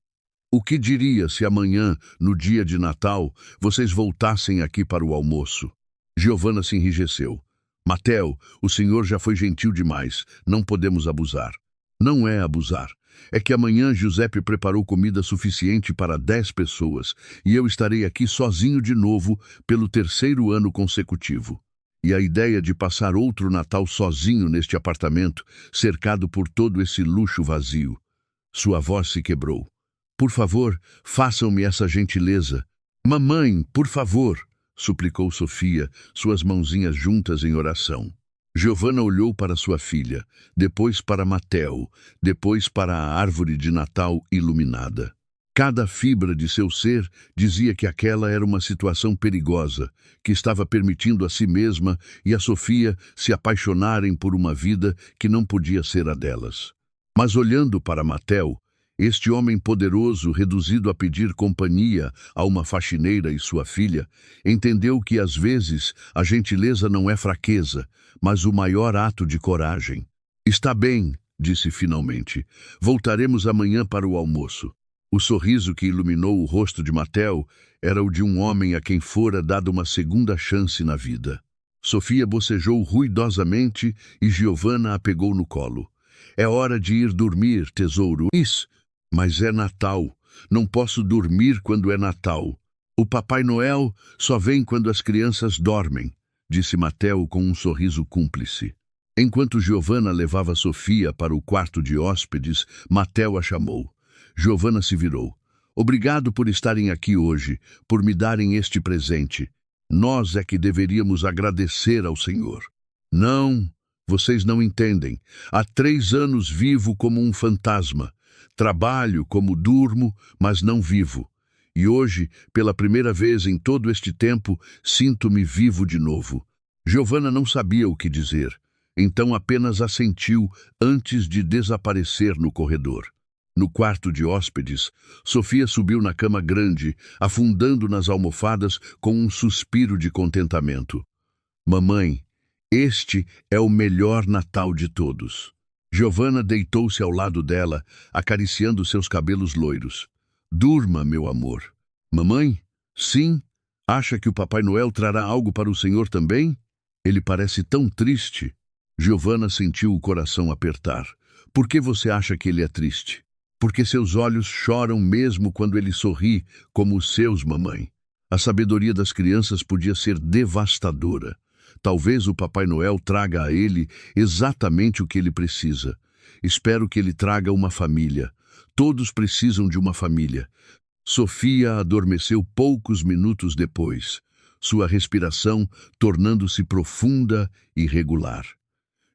"O que diria se amanhã, no dia de Natal, vocês voltassem aqui para o almoço?" Giovanna se enrijeceu. "Mateo, o senhor já foi gentil demais. Não podemos abusar." "Não é abusar. É que amanhã Giuseppe preparou comida suficiente para 10 pessoas e eu estarei aqui sozinho de novo pelo 3º ano consecutivo. E a ideia de passar outro Natal sozinho neste apartamento, cercado por todo esse luxo vazio." Sua voz se quebrou. "Por favor, façam-me essa gentileza." "Mamãe, por favor!" suplicou Sofia, suas mãozinhas juntas em oração. Giovanna olhou para sua filha, depois para Mateo, depois para a árvore de Natal iluminada. Cada fibra de seu ser dizia que aquela era uma situação perigosa, que estava permitindo a si mesma e a Sofia se apaixonarem por uma vida que não podia ser a delas. Mas olhando para Mateo, este homem poderoso, reduzido a pedir companhia a uma faxineira e sua filha, entendeu que às vezes a gentileza não é fraqueza, mas o maior ato de coragem. "Está bem", disse finalmente. "Voltaremos amanhã para o almoço." O sorriso que iluminou o rosto de Mateo era o de um homem a quem fora dada uma segunda chance na vida. Sofia bocejou ruidosamente e Giovanna a pegou no colo. "É hora de ir dormir, tesouro." "Isso, mas é Natal. Não posso dormir quando é Natal. O Papai Noel só vem quando as crianças dormem", disse Mateo com um sorriso cúmplice. Enquanto Giovanna levava Sofia para o quarto de hóspedes, Mateo a chamou. Giovanna se virou. "Obrigado por estarem aqui hoje, por me darem este presente. Nós é que deveríamos agradecer ao Senhor." "Não, vocês não entendem. Há 3 anos vivo como um fantasma. Trabalho como durmo, mas não vivo. E hoje, pela primeira vez em todo este tempo, sinto-me vivo de novo." Giovanna não sabia o que dizer, então apenas assentiu antes de desaparecer no corredor. No quarto de hóspedes, Sofia subiu na cama grande, afundando nas almofadas com um suspiro de contentamento. "Mamãe, este é o melhor Natal de todos." Giovanna deitou-se ao lado dela, acariciando seus cabelos loiros. "Durma, meu amor." "Mamãe? Sim? Acha que o Papai Noel trará algo para o senhor também? Ele parece tão triste." Giovanna sentiu o coração apertar. "Por que você acha que ele é triste?" "Porque seus olhos choram mesmo quando ele sorri, como os seus, mamãe." A sabedoria das crianças podia ser devastadora. Talvez o Papai Noel traga a ele exatamente o que ele precisa. Espero que ele traga uma família. Todos precisam de uma família. Sofia adormeceu poucos minutos depois, sua respiração tornando-se profunda e regular.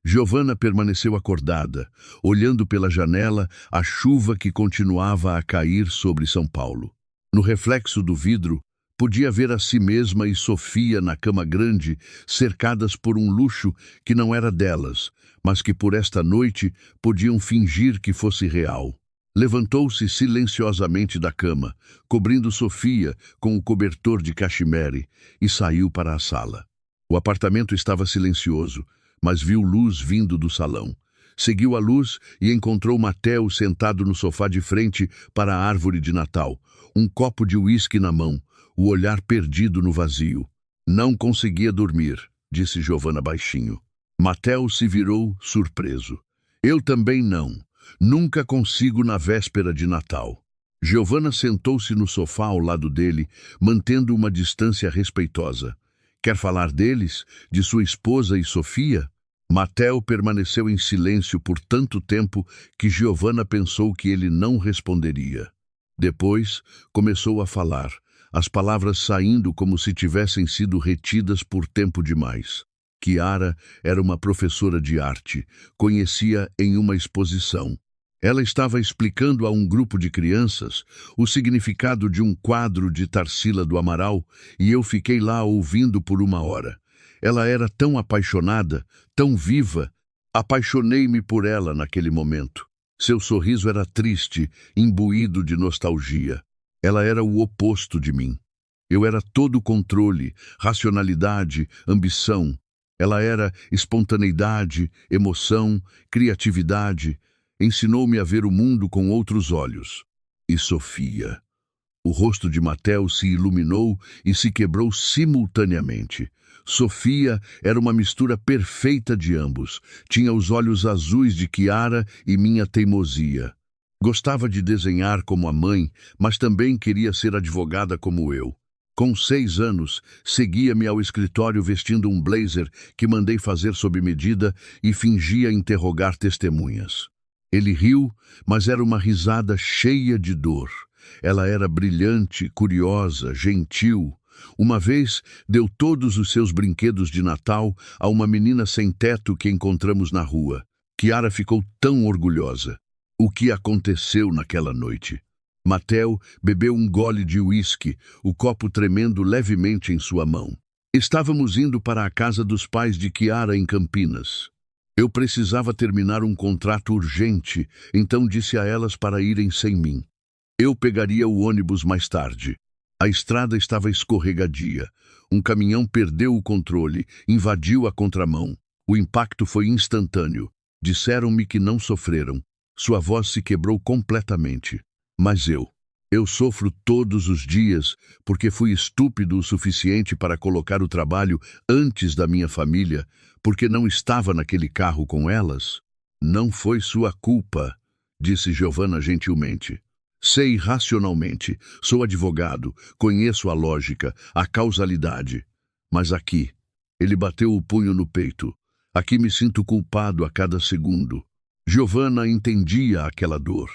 Giovanna permaneceu acordada, olhando pela janela a chuva que continuava a cair sobre São Paulo. No reflexo do vidro, podia ver a si mesma e Sofia na cama grande, cercadas por um luxo que não era delas, mas que por esta noite podiam fingir que fosse real. Levantou-se silenciosamente da cama, cobrindo Sofia com o cobertor de cachemire, e saiu para a sala. O apartamento estava silencioso, mas viu luz vindo do salão. Seguiu a luz e encontrou Mateo sentado no sofá de frente para a árvore de Natal, um copo de uísque na mão, o olhar perdido no vazio. "Não conseguia dormir", disse Giovanna baixinho. Mateo se virou, surpreso. "Eu também não. Nunca consigo na véspera de Natal." Giovanna sentou-se no sofá ao lado dele, mantendo uma distância respeitosa. "Quer falar deles? De sua esposa e Sofia?" Mateo permaneceu em silêncio por tanto tempo que Giovanna pensou que ele não responderia. Depois, começou a falar, as palavras saindo como se tivessem sido retidas por tempo demais. Chiara era uma professora de arte, conhecia em uma exposição. Ela estava explicando a um grupo de crianças o significado de um quadro de Tarsila do Amaral e eu fiquei lá ouvindo por 1 hora. Ela era tão apaixonada, tão viva. Apaixonei-me por ela naquele momento. Seu sorriso era triste, imbuído de nostalgia. Ela era o oposto de mim. Eu era todo controle, racionalidade, ambição. Ela era espontaneidade, emoção, criatividade. Ensinou-me a ver o mundo com outros olhos. E Sofia? O rosto de Mateo se iluminou e se quebrou simultaneamente. Sofia era uma mistura perfeita de ambos. Tinha os olhos azuis de Chiara e minha teimosia. Gostava de desenhar como a mãe, mas também queria ser advogada como eu. Com 6 anos, seguia-me ao escritório vestindo um blazer que mandei fazer sob medida e fingia interrogar testemunhas. Ele riu, mas era uma risada cheia de dor. Ela era brilhante, curiosa, gentil. Uma vez, deu todos os seus brinquedos de Natal a uma menina sem teto que encontramos na rua. Chiara ficou tão orgulhosa. O que aconteceu naquela noite? Mateo bebeu um gole de uísque, o copo tremendo levemente em sua mão. Estávamos indo para a casa dos pais de Chiara em Campinas. Eu precisava terminar um contrato urgente, então disse a elas para irem sem mim. Eu pegaria o ônibus mais tarde. A estrada estava escorregadia. Um caminhão perdeu o controle, invadiu a contramão. O impacto foi instantâneo. Disseram-me que não sofreram. Sua voz se quebrou completamente. Mas eu sofro todos os dias porque fui estúpido o suficiente para colocar o trabalho antes da minha família, porque não estava naquele carro com elas. Não foi sua culpa, disse Giovanna gentilmente. Sei racionalmente, sou advogado, conheço a lógica, a causalidade. Mas aqui, ele bateu o punho no peito. Aqui me sinto culpado a cada segundo. Giovanna entendia aquela dor.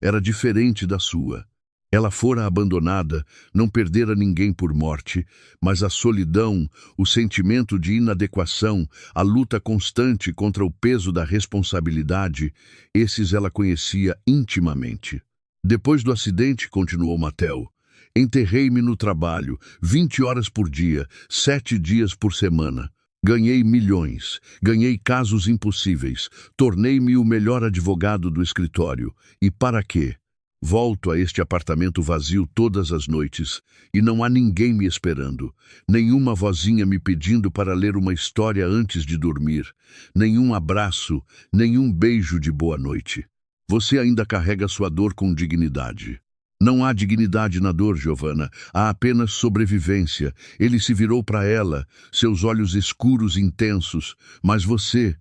Era diferente da sua. Ela fora abandonada, não perdera ninguém por morte, mas a solidão, o sentimento de inadequação, a luta constante contra o peso da responsabilidade, esses ela conhecia intimamente. Depois do acidente, continuou Mateo, enterrei-me no trabalho, 20 horas por dia, 7 dias por semana. Ganhei milhões, ganhei casos impossíveis, tornei-me o melhor advogado do escritório. E para quê? Volto a este apartamento vazio todas as noites e não há ninguém me esperando, nenhuma vozinha me pedindo para ler uma história antes de dormir, nenhum abraço, nenhum beijo de boa noite. Você ainda carrega sua dor com dignidade. Não há dignidade na dor, Giovanna. Há apenas sobrevivência. Ele se virou para ela, seus olhos escuros e intensos. Mas você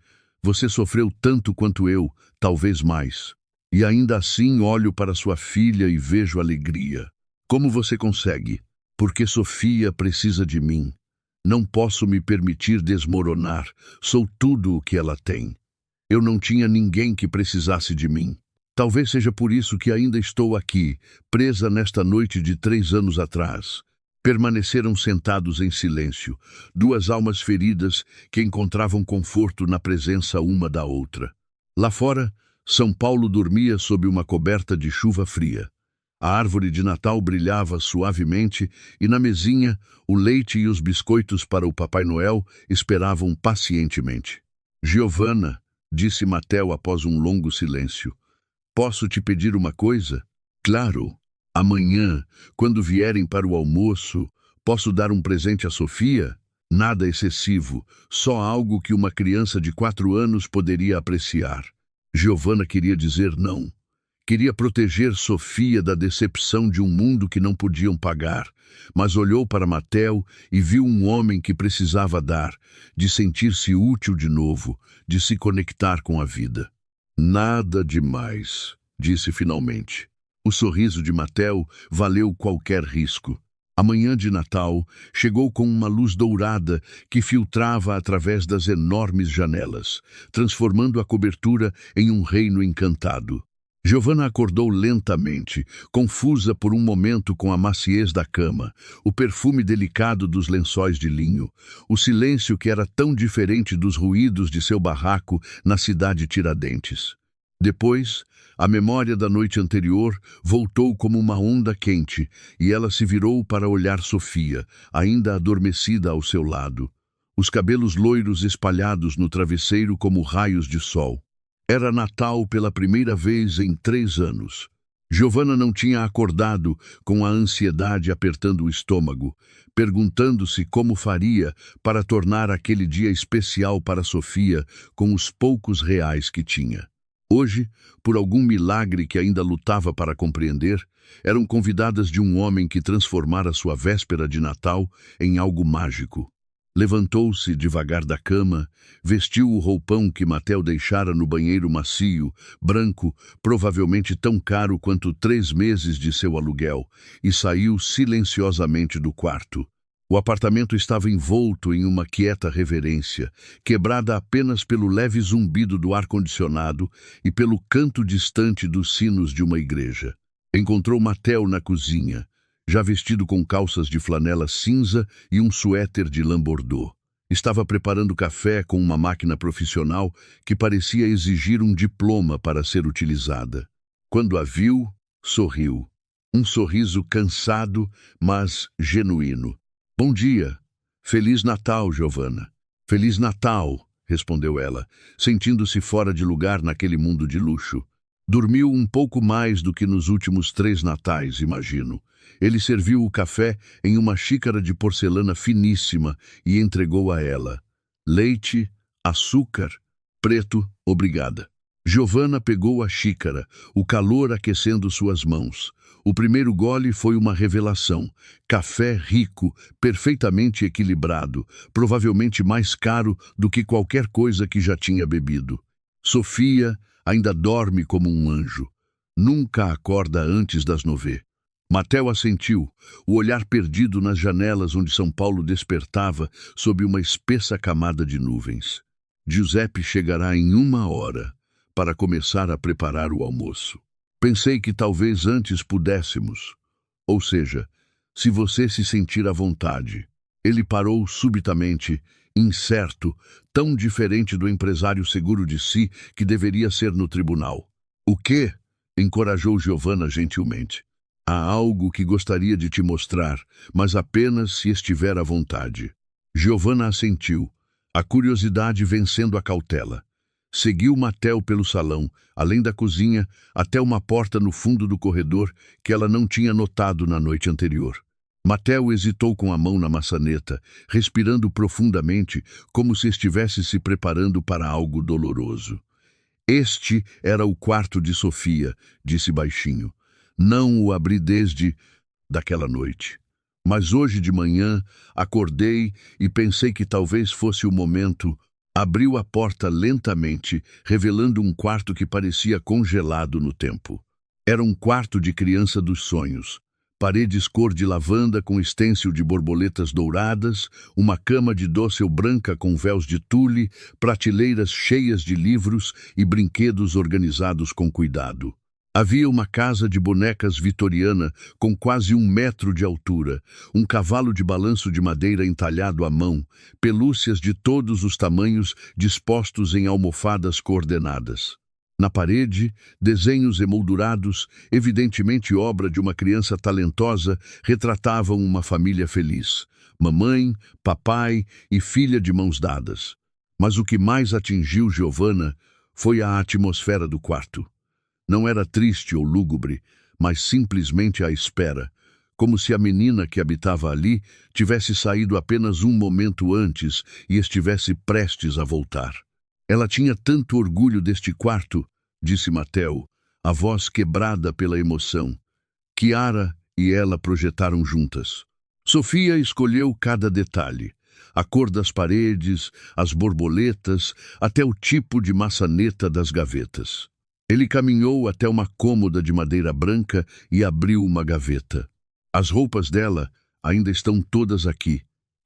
sofreu tanto quanto eu, talvez mais. E ainda assim olho para sua filha e vejo alegria. Como você consegue? Porque Sofia precisa de mim. Não posso me permitir desmoronar. Sou tudo o que ela tem. Eu não tinha ninguém que precisasse de mim. Talvez seja por isso que ainda estou aqui, presa nesta noite de 3 anos atrás. Permaneceram sentados em silêncio, 2 almas feridas que encontravam conforto na presença uma da outra. Lá fora, São Paulo dormia sob uma coberta de chuva fria. A árvore de Natal brilhava suavemente e na mesinha, o leite e os biscoitos para o Papai Noel esperavam pacientemente. Giovanna, disse Mateo após um longo silêncio. Posso te pedir uma coisa? Claro. Amanhã, quando vierem para o almoço, posso dar um presente a Sofia? Nada excessivo, só algo que uma criança de 4 anos poderia apreciar. Giovanna queria dizer não. Queria proteger Sofia da decepção de um mundo que não podiam pagar, mas olhou para Mateo e viu um homem que precisava dar, de sentir-se útil de novo, de se conectar com a vida. Nada demais, disse finalmente. O sorriso de Mateo valeu qualquer risco. A manhã de Natal chegou com uma luz dourada que filtrava através das enormes janelas, transformando a cobertura em um reino encantado. Giovanna acordou lentamente, confusa por um momento com a maciez da cama, o perfume delicado dos lençóis de linho, o silêncio que era tão diferente dos ruídos de seu barraco na cidade Tiradentes. Depois, a memória da noite anterior voltou como uma onda quente e ela se virou para olhar Sofia, ainda adormecida ao seu lado. os cabelos loiros espalhados no travesseiro como raios de sol. Era Natal pela primeira vez em 3 anos. Giovanna não tinha acordado, com a ansiedade apertando o estômago, perguntando-se como faria para tornar aquele dia especial para Sofia com os poucos reais que tinha. Hoje, por algum milagre que ainda lutava para compreender, eram convidadas de um homem que transformara sua véspera de Natal em algo mágico. Levantou-se devagar da cama, vestiu o roupão que Mateo deixara no banheiro macio, branco, provavelmente tão caro quanto 3 meses de seu aluguel, e saiu silenciosamente do quarto. O apartamento estava envolto em uma quieta reverência, quebrada apenas pelo leve zumbido do ar-condicionado e pelo canto distante dos sinos de uma igreja. Encontrou Mateo na cozinha, já vestido com calças de flanela cinza e um suéter de lã bordô. Estava preparando café com uma máquina profissional que parecia exigir um diploma para ser utilizada. Quando a viu, sorriu. Um sorriso cansado, mas genuíno. "Bom dia. Feliz Natal, Giovanna." "Feliz Natal", respondeu ela, sentindo-se fora de lugar naquele mundo de luxo. Dormiu um pouco mais do que nos últimos 3 natais, imagino. Ele serviu o café em uma xícara de porcelana finíssima e entregou a ela. "Leite, açúcar, preto, obrigada." Giovanna pegou a xícara, o calor aquecendo suas mãos. O primeiro gole foi uma revelação. Café rico, perfeitamente equilibrado, provavelmente mais caro do que qualquer coisa que já tinha bebido. Sofia ainda dorme como um anjo. Nunca acorda antes das 9. Mateo assentiu, o olhar perdido nas janelas onde São Paulo despertava sob uma espessa camada de nuvens. "Giuseppe chegará em 1 hora para começar a preparar o almoço. Pensei que talvez antes pudéssemos. Ou seja, se você se sentir à vontade." Ele parou subitamente, incerto, tão diferente do empresário seguro de si que deveria ser no tribunal. "O quê?" encorajou Giovanna gentilmente. "Há algo que gostaria de te mostrar, mas apenas se estiver à vontade." Giovanna assentiu, a curiosidade vencendo a cautela. Seguiu Mateo pelo salão, além da cozinha, até uma porta no fundo do corredor que ela não tinha notado na noite anterior. Mateo hesitou com a mão na maçaneta, respirando profundamente, como se estivesse se preparando para algo doloroso. "Este era o quarto de Sofia", disse baixinho. "Não o abri desde daquela noite. Mas hoje de manhã acordei e pensei que talvez fosse o momento." Abriu a porta lentamente, revelando um quarto que parecia congelado no tempo. Era um quarto de criança dos sonhos. Paredes cor de lavanda com estêncil de borboletas douradas, uma cama de dócil branca com véus de tule, prateleiras cheias de livros e brinquedos organizados com cuidado. Havia uma casa de bonecas vitoriana com quase 1 metro de altura, um cavalo de balanço de madeira entalhado à mão, pelúcias de todos os tamanhos dispostos em almofadas coordenadas. Na parede, desenhos emoldurados, evidentemente obra de uma criança talentosa, retratavam uma família feliz. Mamãe, papai e filha de mãos dadas. Mas o que mais atingiu Giovanna foi a atmosfera do quarto. Não era triste ou lúgubre, mas simplesmente à espera, como se a menina que habitava ali tivesse saído apenas um momento antes e estivesse prestes a voltar. "Ela tinha tanto orgulho deste quarto", disse Mateo, a voz quebrada pela emoção. Chiara e ela projetaram juntas. Sofia escolheu cada detalhe. A cor das paredes, as borboletas, até o tipo de maçaneta das gavetas. Ele caminhou até uma cômoda de madeira branca e abriu uma gaveta. As roupas dela ainda estão todas aqui.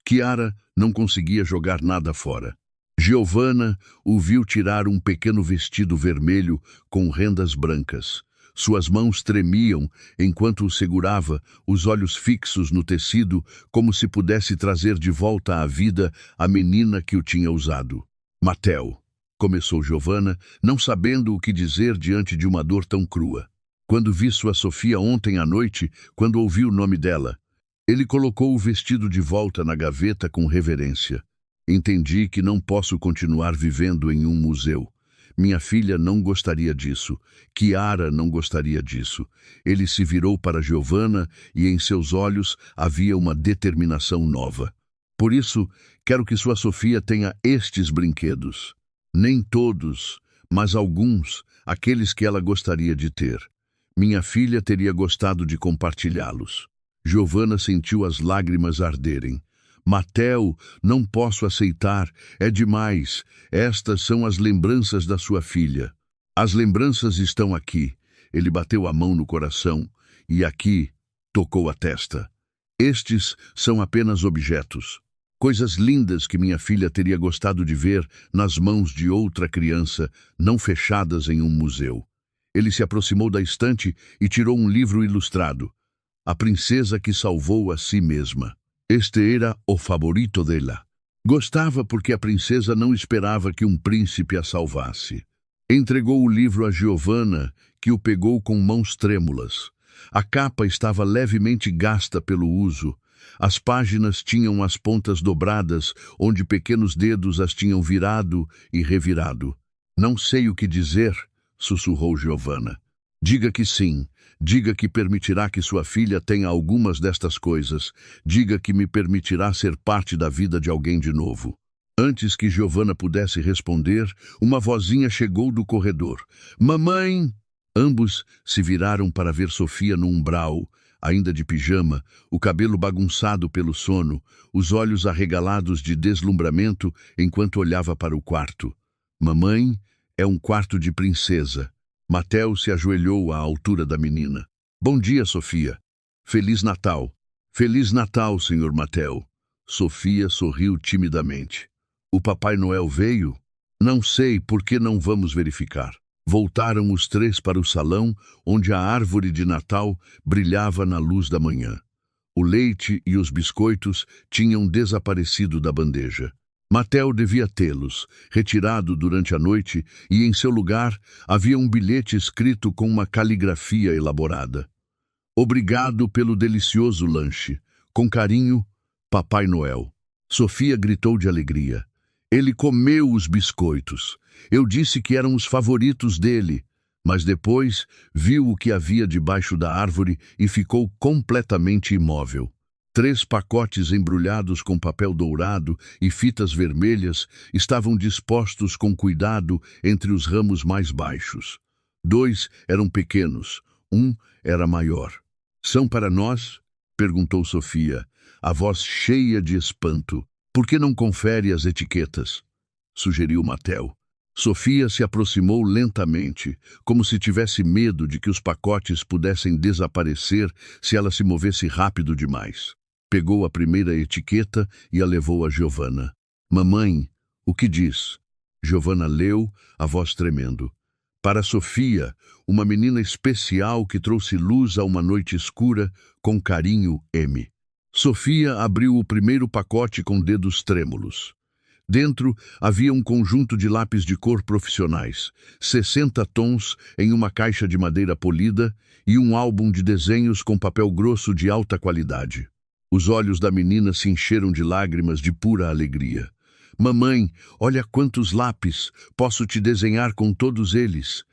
Chiara não conseguia jogar nada fora. Giovanna o viu tirar um pequeno vestido vermelho com rendas brancas. Suas mãos tremiam enquanto o segurava, os olhos fixos no tecido, como se pudesse trazer de volta à vida a menina que o tinha usado. "Mateo", começou Giovanna, não sabendo o que dizer diante de uma dor tão crua. "Quando vi sua Sofia ontem à noite, quando ouvi o nome dela." Ele colocou o vestido de volta na gaveta com reverência. Entendi que não posso continuar vivendo em um museu. Minha filha não gostaria disso. Chiara não gostaria disso. Ele se virou para Giovanna e em seus olhos havia uma determinação nova. Por isso, quero que sua Sofia tenha estes brinquedos. Nem todos, mas alguns, aqueles que ela gostaria de ter. Minha filha teria gostado de compartilhá-los. Giovanna sentiu as lágrimas arderem. Mateo, não posso aceitar, é demais. Estas são as lembranças da sua filha. As lembranças estão aqui. Ele bateu a mão no coração e aqui tocou a testa. Estes são apenas objetos. Coisas lindas que minha filha teria gostado de ver nas mãos de outra criança, não fechadas em um museu. Ele se aproximou da estante e tirou um livro ilustrado. A princesa que salvou a si mesma. Este era o favorito dela. Gostava porque a princesa não esperava que um príncipe a salvasse. Entregou o livro a Giovanna, que o pegou com mãos trêmulas. A capa estava levemente gasta pelo uso. As páginas tinham as pontas dobradas, onde pequenos dedos as tinham virado e revirado. Não sei o que dizer, sussurrou Giovanna. Diga que sim. Diga que permitirá que sua filha tenha algumas destas coisas. Diga que me permitirá ser parte da vida de alguém de novo. Antes que Giovanna pudesse responder, uma vozinha chegou do corredor. Mamãe! Ambos se viraram para ver Sofia no umbral, ainda de pijama, o cabelo bagunçado pelo sono, os olhos arregalados de deslumbramento enquanto olhava para o quarto. Mamãe, é um quarto de princesa. Mateo se ajoelhou à altura da menina. Bom dia, Sofia. Feliz Natal. Feliz Natal, Sr. Mateo. Sofia sorriu timidamente. O Papai Noel veio? Não sei, por que não vamos verificar? Voltaram os três para o salão, onde a árvore de Natal brilhava na luz da manhã. O leite e os biscoitos tinham desaparecido da bandeja. Mateo devia tê-los, retirado durante a noite, e em seu lugar havia um bilhete escrito com uma caligrafia elaborada. Obrigado pelo delicioso lanche. Com carinho, Papai Noel. Sofia gritou de alegria. Ele comeu os biscoitos. Eu disse que eram os favoritos dele, mas depois viu o que havia debaixo da árvore e ficou completamente imóvel. 3 pacotes embrulhados com papel dourado e fitas vermelhas estavam dispostos com cuidado entre os ramos mais baixos. 2 eram pequenos, 1 era maior. São para nós? Perguntou Sofia, a voz cheia de espanto. Por que não confere as etiquetas? Sugeriu Mateo. Sofia se aproximou lentamente, como se tivesse medo de que os pacotes pudessem desaparecer se ela se movesse rápido demais. Pegou a primeira etiqueta e a levou a Giovanna. Mamãe, o que diz? Giovanna leu, a voz tremendo. Para Sofia, uma menina especial que trouxe luz a uma noite escura, com carinho, M. Sofia abriu o primeiro pacote com dedos trêmulos. Dentro havia um conjunto de lápis de cor profissionais, 60 tons em uma caixa de madeira polida e um álbum de desenhos com papel grosso de alta qualidade. Os olhos da menina se encheram de lágrimas de pura alegria. Mamãe, olha quantos lápis, posso te desenhar com todos eles.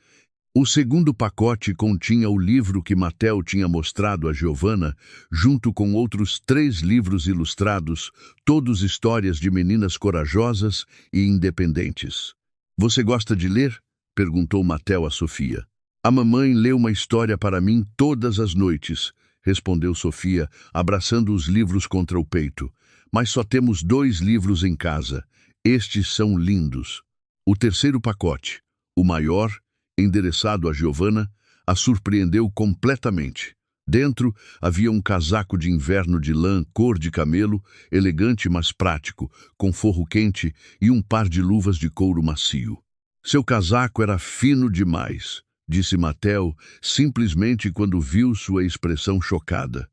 O segundo pacote continha o livro que Mateo tinha mostrado a Giovanna, junto com outros 3 livros ilustrados, todos histórias de meninas corajosas e independentes. Você gosta de ler? Perguntou Mateo a Sofia. A mamãe lê uma história para mim todas as noites, respondeu Sofia, abraçando os livros contra o peito. Mas só temos 2 livros em casa. Estes são lindos. O terceiro pacote, o maior, endereçado a Giovanna, a surpreendeu completamente. Dentro havia um casaco de inverno de lã cor de camelo, elegante mas prático, com forro quente e um par de luvas de couro macio. Seu casaco era fino demais, disse Mateo, simplesmente quando viu sua expressão chocada.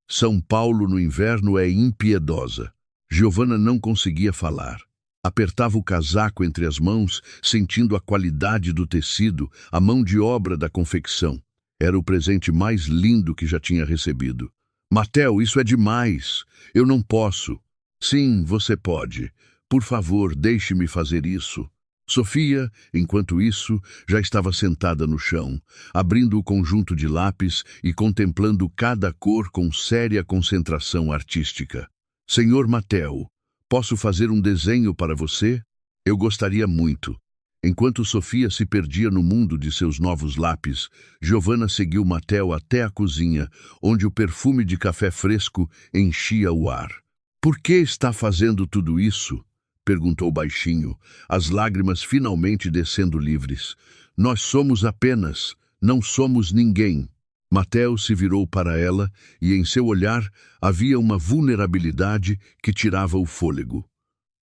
São Paulo no inverno é impiedosa. Giovanna não conseguia falar. Apertava o casaco entre as mãos, sentindo a qualidade do tecido, a mão de obra da confecção. Era o presente mais lindo que já tinha recebido. Mateo, isso é demais. Eu não posso. Sim, você pode. Por favor, deixe-me fazer isso. Sofia, enquanto isso, já estava sentada no chão, abrindo o conjunto de lápis e contemplando cada cor com séria concentração artística. Senhor Mateo, posso fazer um desenho para você? Eu gostaria muito. Enquanto Sofia se perdia no mundo de seus novos lápis, Giovanna seguiu Mateo até a cozinha, onde o perfume de café fresco enchia o ar. Por que está fazendo tudo isso? Perguntou baixinho, as lágrimas finalmente descendo livres. Nós somos apenas, não somos ninguém. Mateo se virou para ela e em seu olhar havia uma vulnerabilidade que tirava o fôlego.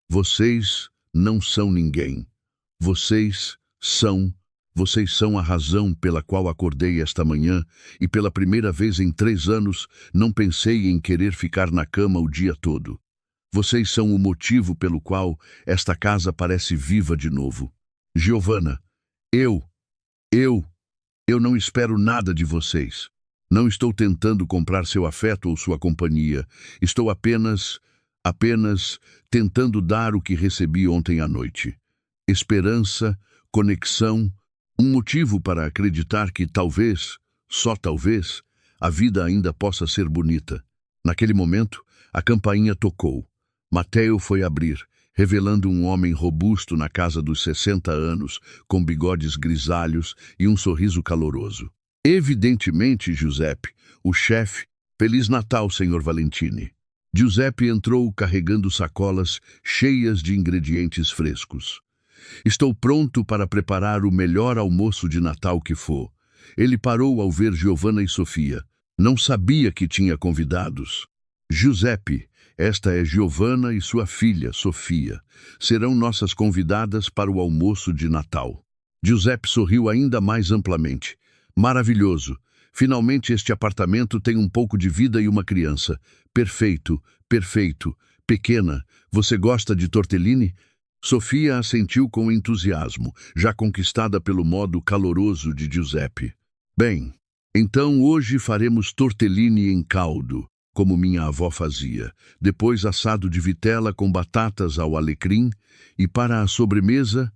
Vocês não são ninguém. Vocês são a razão pela qual acordei esta manhã e pela primeira vez em 3 anos não pensei em querer ficar na cama o dia todo. Vocês são o motivo pelo qual esta casa parece viva de novo. Giovanna, eu não espero nada de vocês. Não estou tentando comprar seu afeto ou sua companhia. Estou apenas tentando dar o que recebi ontem à noite. Esperança, conexão, um motivo para acreditar que talvez, só talvez, a vida ainda possa ser bonita. Naquele momento, a campainha tocou. Mateo foi abrir, revelando um homem robusto na casa dos 60 anos, com bigodes grisalhos e um sorriso caloroso. Evidentemente, Giuseppe, o chefe. Feliz Natal, Senhor Valentini. Giuseppe entrou carregando sacolas cheias de ingredientes frescos. Estou pronto para preparar o melhor almoço de Natal que for. Ele parou ao ver Giovanna e Sofia. Não sabia que tinha convidados. Giuseppe, esta é Giovanna e sua filha, Sofia. Serão nossas convidadas para o almoço de Natal. Giuseppe sorriu ainda mais amplamente. Maravilhoso. Finalmente este apartamento tem um pouco de vida e uma criança. Perfeito, perfeito. Pequena, você gosta de tortellini? Sofia assentiu com entusiasmo, já conquistada pelo modo caloroso de Giuseppe. Bem, então hoje faremos tortellini em caldo, como minha avó fazia, depois assado de vitela com batatas ao alecrim, e para a sobremesa,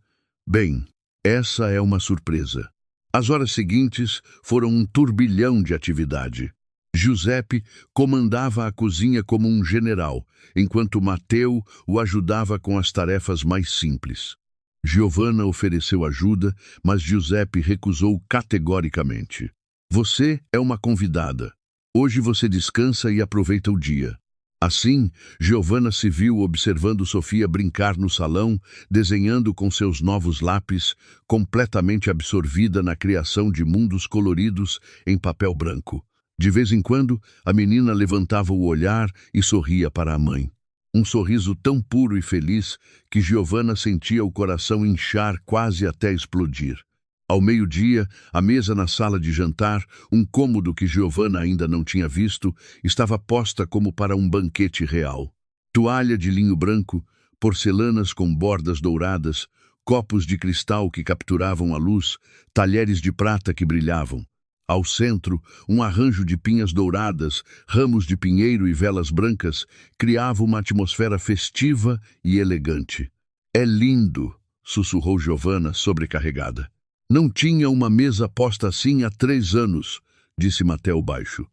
bem, essa é uma surpresa. As horas seguintes foram um turbilhão de atividade. Giuseppe comandava a cozinha como um general, enquanto Mateo o ajudava com as tarefas mais simples. Giovanna ofereceu ajuda, mas Giuseppe recusou categoricamente. Você é uma convidada. Hoje você descansa e aproveita o dia. Assim, Giovanna se viu observando Sofia brincar no salão, desenhando com seus novos lápis, completamente absorvida na criação de mundos coloridos em papel branco. De vez em quando, a menina levantava o olhar e sorria para a mãe. Um sorriso tão puro e feliz que Giovanna sentia o coração inchar quase até explodir. Ao meio-dia, a mesa na sala de jantar, um cômodo que Giovanna ainda não tinha visto, estava posta como para um banquete real. Toalha de linho branco, porcelanas com bordas douradas, copos de cristal que capturavam a luz, talheres de prata que brilhavam. Ao centro, um arranjo de pinhas douradas, ramos de pinheiro e velas brancas criava uma atmosfera festiva e elegante. É lindo, sussurrou Giovanna, sobrecarregada. Não tinha uma mesa posta assim há 3 anos, disse Mateo baixo.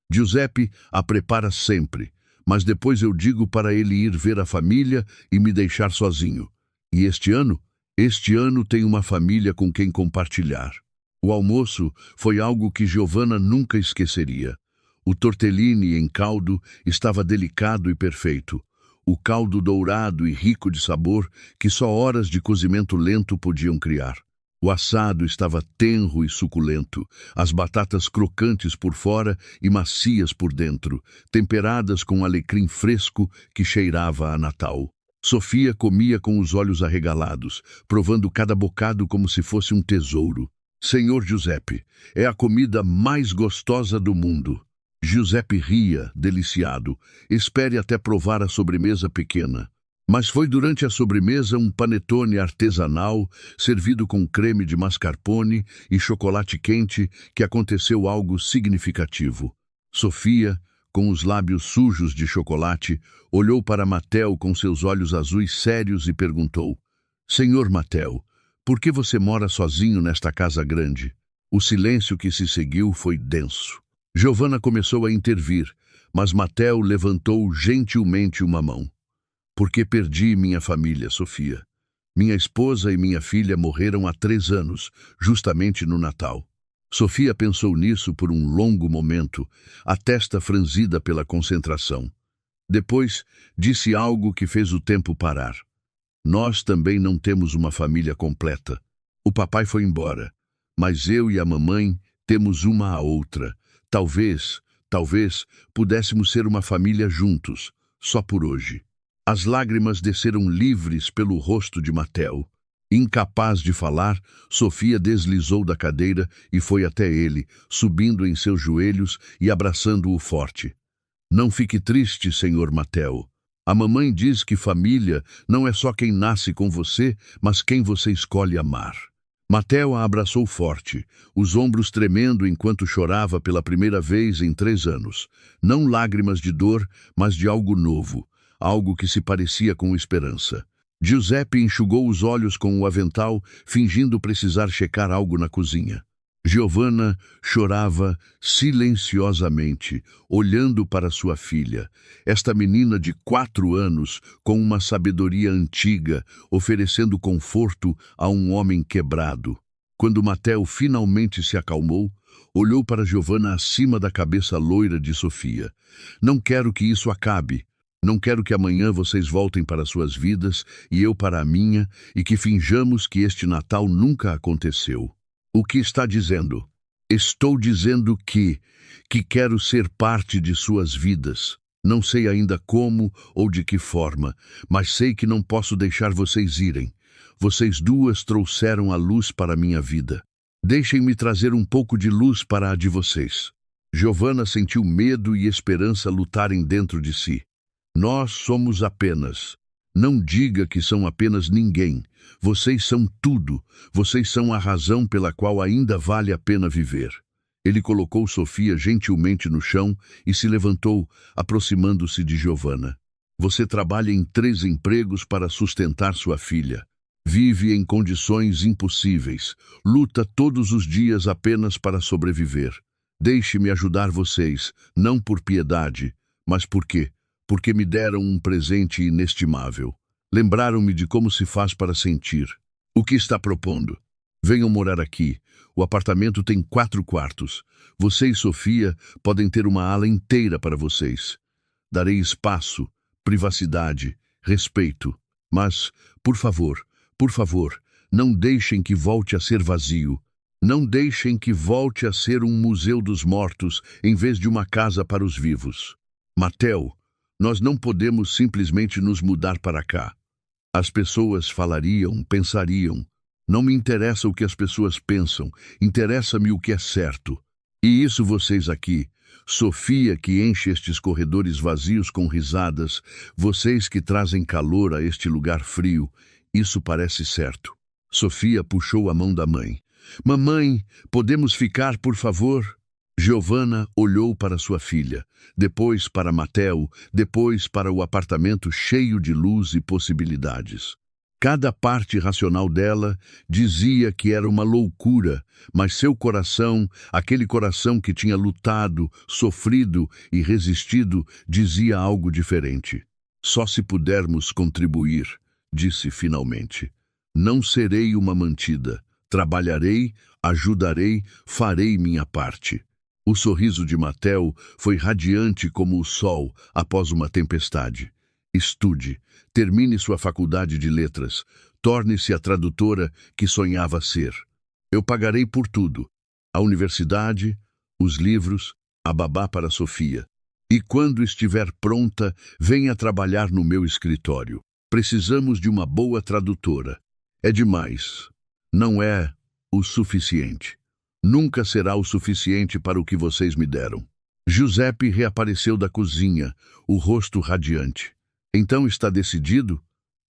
Giuseppe a prepara sempre, mas depois eu digo para ele ir ver a família e me deixar sozinho. E este ano tem uma família com quem compartilhar. O almoço foi algo que Giovanna nunca esqueceria. O tortellini em caldo estava delicado e perfeito. O caldo dourado e rico de sabor que só horas de cozimento lento podiam criar. O assado estava tenro e suculento, as batatas crocantes por fora e macias por dentro, temperadas com alecrim fresco que cheirava a Natal. Sofia comia com os olhos arregalados, provando cada bocado como se fosse um tesouro. Senhor Giuseppe, é a comida mais gostosa do mundo. Giuseppe ria, deliciado. Espere até provar a sobremesa pequena. Mas foi durante a sobremesa um panetone artesanal, servido com creme de mascarpone e chocolate quente, que aconteceu algo significativo. Sofia, com os lábios sujos de chocolate, olhou para Mateo com seus olhos azuis sérios e perguntou: Senhor Mateo, por que você mora sozinho nesta casa grande? O silêncio que se seguiu foi denso. Giovanna começou a intervir, mas Mateo levantou gentilmente uma mão. Porque perdi minha família, Sofia. Minha esposa e minha filha morreram há 3 anos, justamente no Natal. Sofia pensou nisso por um longo momento, a testa franzida pela concentração. Depois, disse algo que fez o tempo parar. Nós também não temos uma família completa. O papai foi embora, mas eu e a mamãe temos uma a outra. Talvez pudéssemos ser uma família juntos, só por hoje. As lágrimas desceram livres pelo rosto de Mateo. Incapaz de falar, Sofia deslizou da cadeira e foi até ele, subindo em seus joelhos e abraçando-o forte. Não fique triste, senhor Mateo. A mamãe diz que família não é só quem nasce com você, mas quem você escolhe amar. Mateo a abraçou forte, os ombros tremendo enquanto chorava pela primeira vez em 3 anos. Não lágrimas de dor, mas de algo novo, algo que se parecia com esperança. Giuseppe enxugou os olhos com o avental, fingindo precisar checar algo na cozinha. Giovanna chorava silenciosamente, olhando para sua filha, esta menina de 4 anos, com uma sabedoria antiga, oferecendo conforto a um homem quebrado. Quando Mateo finalmente se acalmou, olhou para Giovanna acima da cabeça loira de Sofia. Não quero que isso acabe. Não quero que amanhã vocês voltem para suas vidas e eu para a minha, e que finjamos que este Natal nunca aconteceu. O que está dizendo? Estou dizendo que quero ser parte de suas vidas. Não sei ainda como ou de que forma, mas sei que não posso deixar vocês irem. Vocês duas trouxeram a luz para a minha vida. Deixem-me trazer um pouco de luz para a de vocês. Giovanna sentiu medo e esperança lutarem dentro de si. Nós somos apenas. Não diga que são apenas ninguém. Vocês são tudo. Vocês são a razão pela qual ainda vale a pena viver. Ele colocou Sofia gentilmente no chão e se levantou, aproximando-se de Giovanna. Você trabalha em 3 empregos para sustentar sua filha. Vive em condições impossíveis. Luta todos os dias apenas para sobreviver. Deixe-me ajudar vocês, não por piedade, mas por quê? Porque me deram um presente inestimável. Lembraram-me de como se faz para sentir. O que está propondo? Venham morar aqui. O apartamento tem 4 quartos. Você e Sofia podem ter uma ala inteira para vocês. Darei espaço, privacidade, respeito. Mas, por favor, não deixem que volte a ser vazio. Não deixem que volte a ser um museu dos mortos em vez de uma casa para os vivos. Mateo, nós não podemos simplesmente nos mudar para cá. As pessoas falariam, pensariam. Não me interessa o que as pessoas pensam, interessa-me o que é certo. E isso vocês aqui, Sofia que enche estes corredores vazios com risadas, vocês que trazem calor a este lugar frio, isso parece certo. Sofia puxou a mão da mãe. Mamãe, podemos ficar, por favor? Giovanna olhou para sua filha, depois para Mateo, depois para o apartamento cheio de luz e possibilidades. Cada parte racional dela dizia que era uma loucura, mas seu coração, aquele coração que tinha lutado, sofrido e resistido, dizia algo diferente. Só se pudermos contribuir, disse finalmente. Não serei uma mantida. Trabalharei, ajudarei, farei minha parte. O sorriso de Mateo foi radiante como o sol após uma tempestade. Estude, termine sua faculdade de letras, torne-se a tradutora que sonhava ser. Eu pagarei por tudo, a universidade, os livros, a babá para Sofia. E quando estiver pronta, venha trabalhar no meu escritório. Precisamos de uma boa tradutora. É demais. Não é o suficiente. Nunca será o suficiente para o que vocês me deram. Giuseppe reapareceu da cozinha, o rosto radiante. Então está decidido?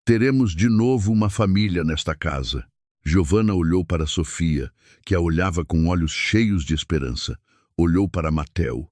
Teremos de novo uma família nesta casa. Giovanna olhou para Sofia, que a olhava com olhos cheios de esperança. Olhou para Mateo.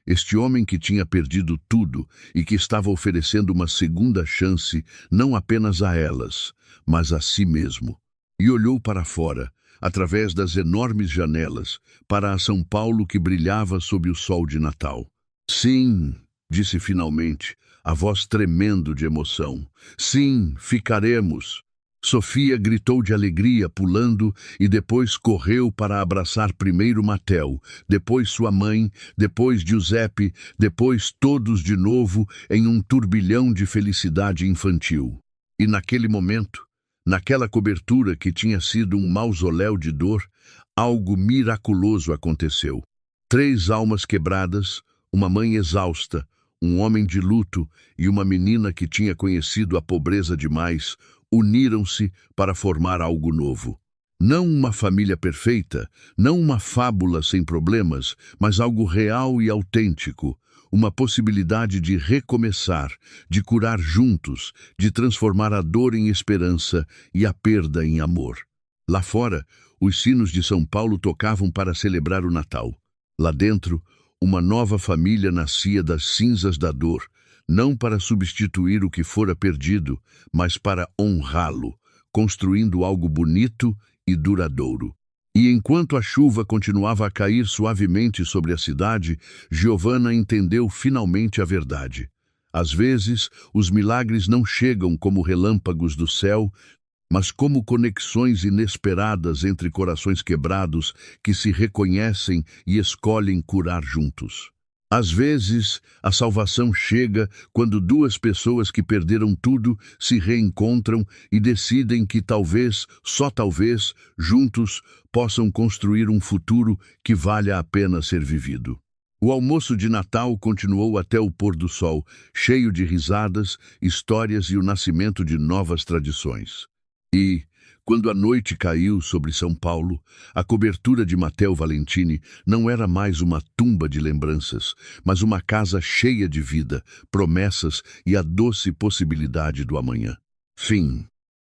Este homem que tinha perdido tudo e que estava oferecendo uma segunda chance não apenas a elas, mas a si mesmo. E olhou para fora, através das enormes janelas, para a São Paulo que brilhava sob o sol de Natal. Sim, disse finalmente, a voz tremendo de emoção. Sim, ficaremos. Sofia gritou de alegria, pulando, e depois correu para abraçar primeiro Mateo, depois sua mãe, depois Giuseppe, depois todos de novo em um turbilhão de felicidade infantil. E naquele momento, naquela cobertura que tinha sido um mausoléu de dor, algo miraculoso aconteceu. 3 almas quebradas, uma mãe exausta, um homem de luto e uma menina que tinha conhecido a pobreza demais, uniram-se para formar algo novo. Não uma família perfeita, não uma fábula sem problemas, mas algo real e autêntico, uma possibilidade de recomeçar, de curar juntos, de transformar a dor em esperança e a perda em amor. Lá fora, os sinos de São Paulo tocavam para celebrar o Natal. Lá dentro, uma nova família nascia das cinzas da dor, não para substituir o que fora perdido, mas para honrá-lo, construindo algo bonito e duradouro. E enquanto a chuva continuava a cair suavemente sobre a cidade, Giovanna entendeu finalmente a verdade. Às vezes, os milagres não chegam como relâmpagos do céu, mas como conexões inesperadas entre corações quebrados que se reconhecem e escolhem curar juntos. Às vezes, a salvação chega quando 2 pessoas que perderam tudo se reencontram e decidem que talvez, só talvez, juntos possam construir um futuro que valha a pena ser vivido. O almoço de Natal continuou até o pôr do sol, cheio de risadas, histórias e o nascimento de novas tradições. E, quando a noite caiu sobre São Paulo, a cobertura de Matteo Valentini não era mais uma tumba de lembranças, mas uma casa cheia de vida, promessas e a doce possibilidade do amanhã. Fim.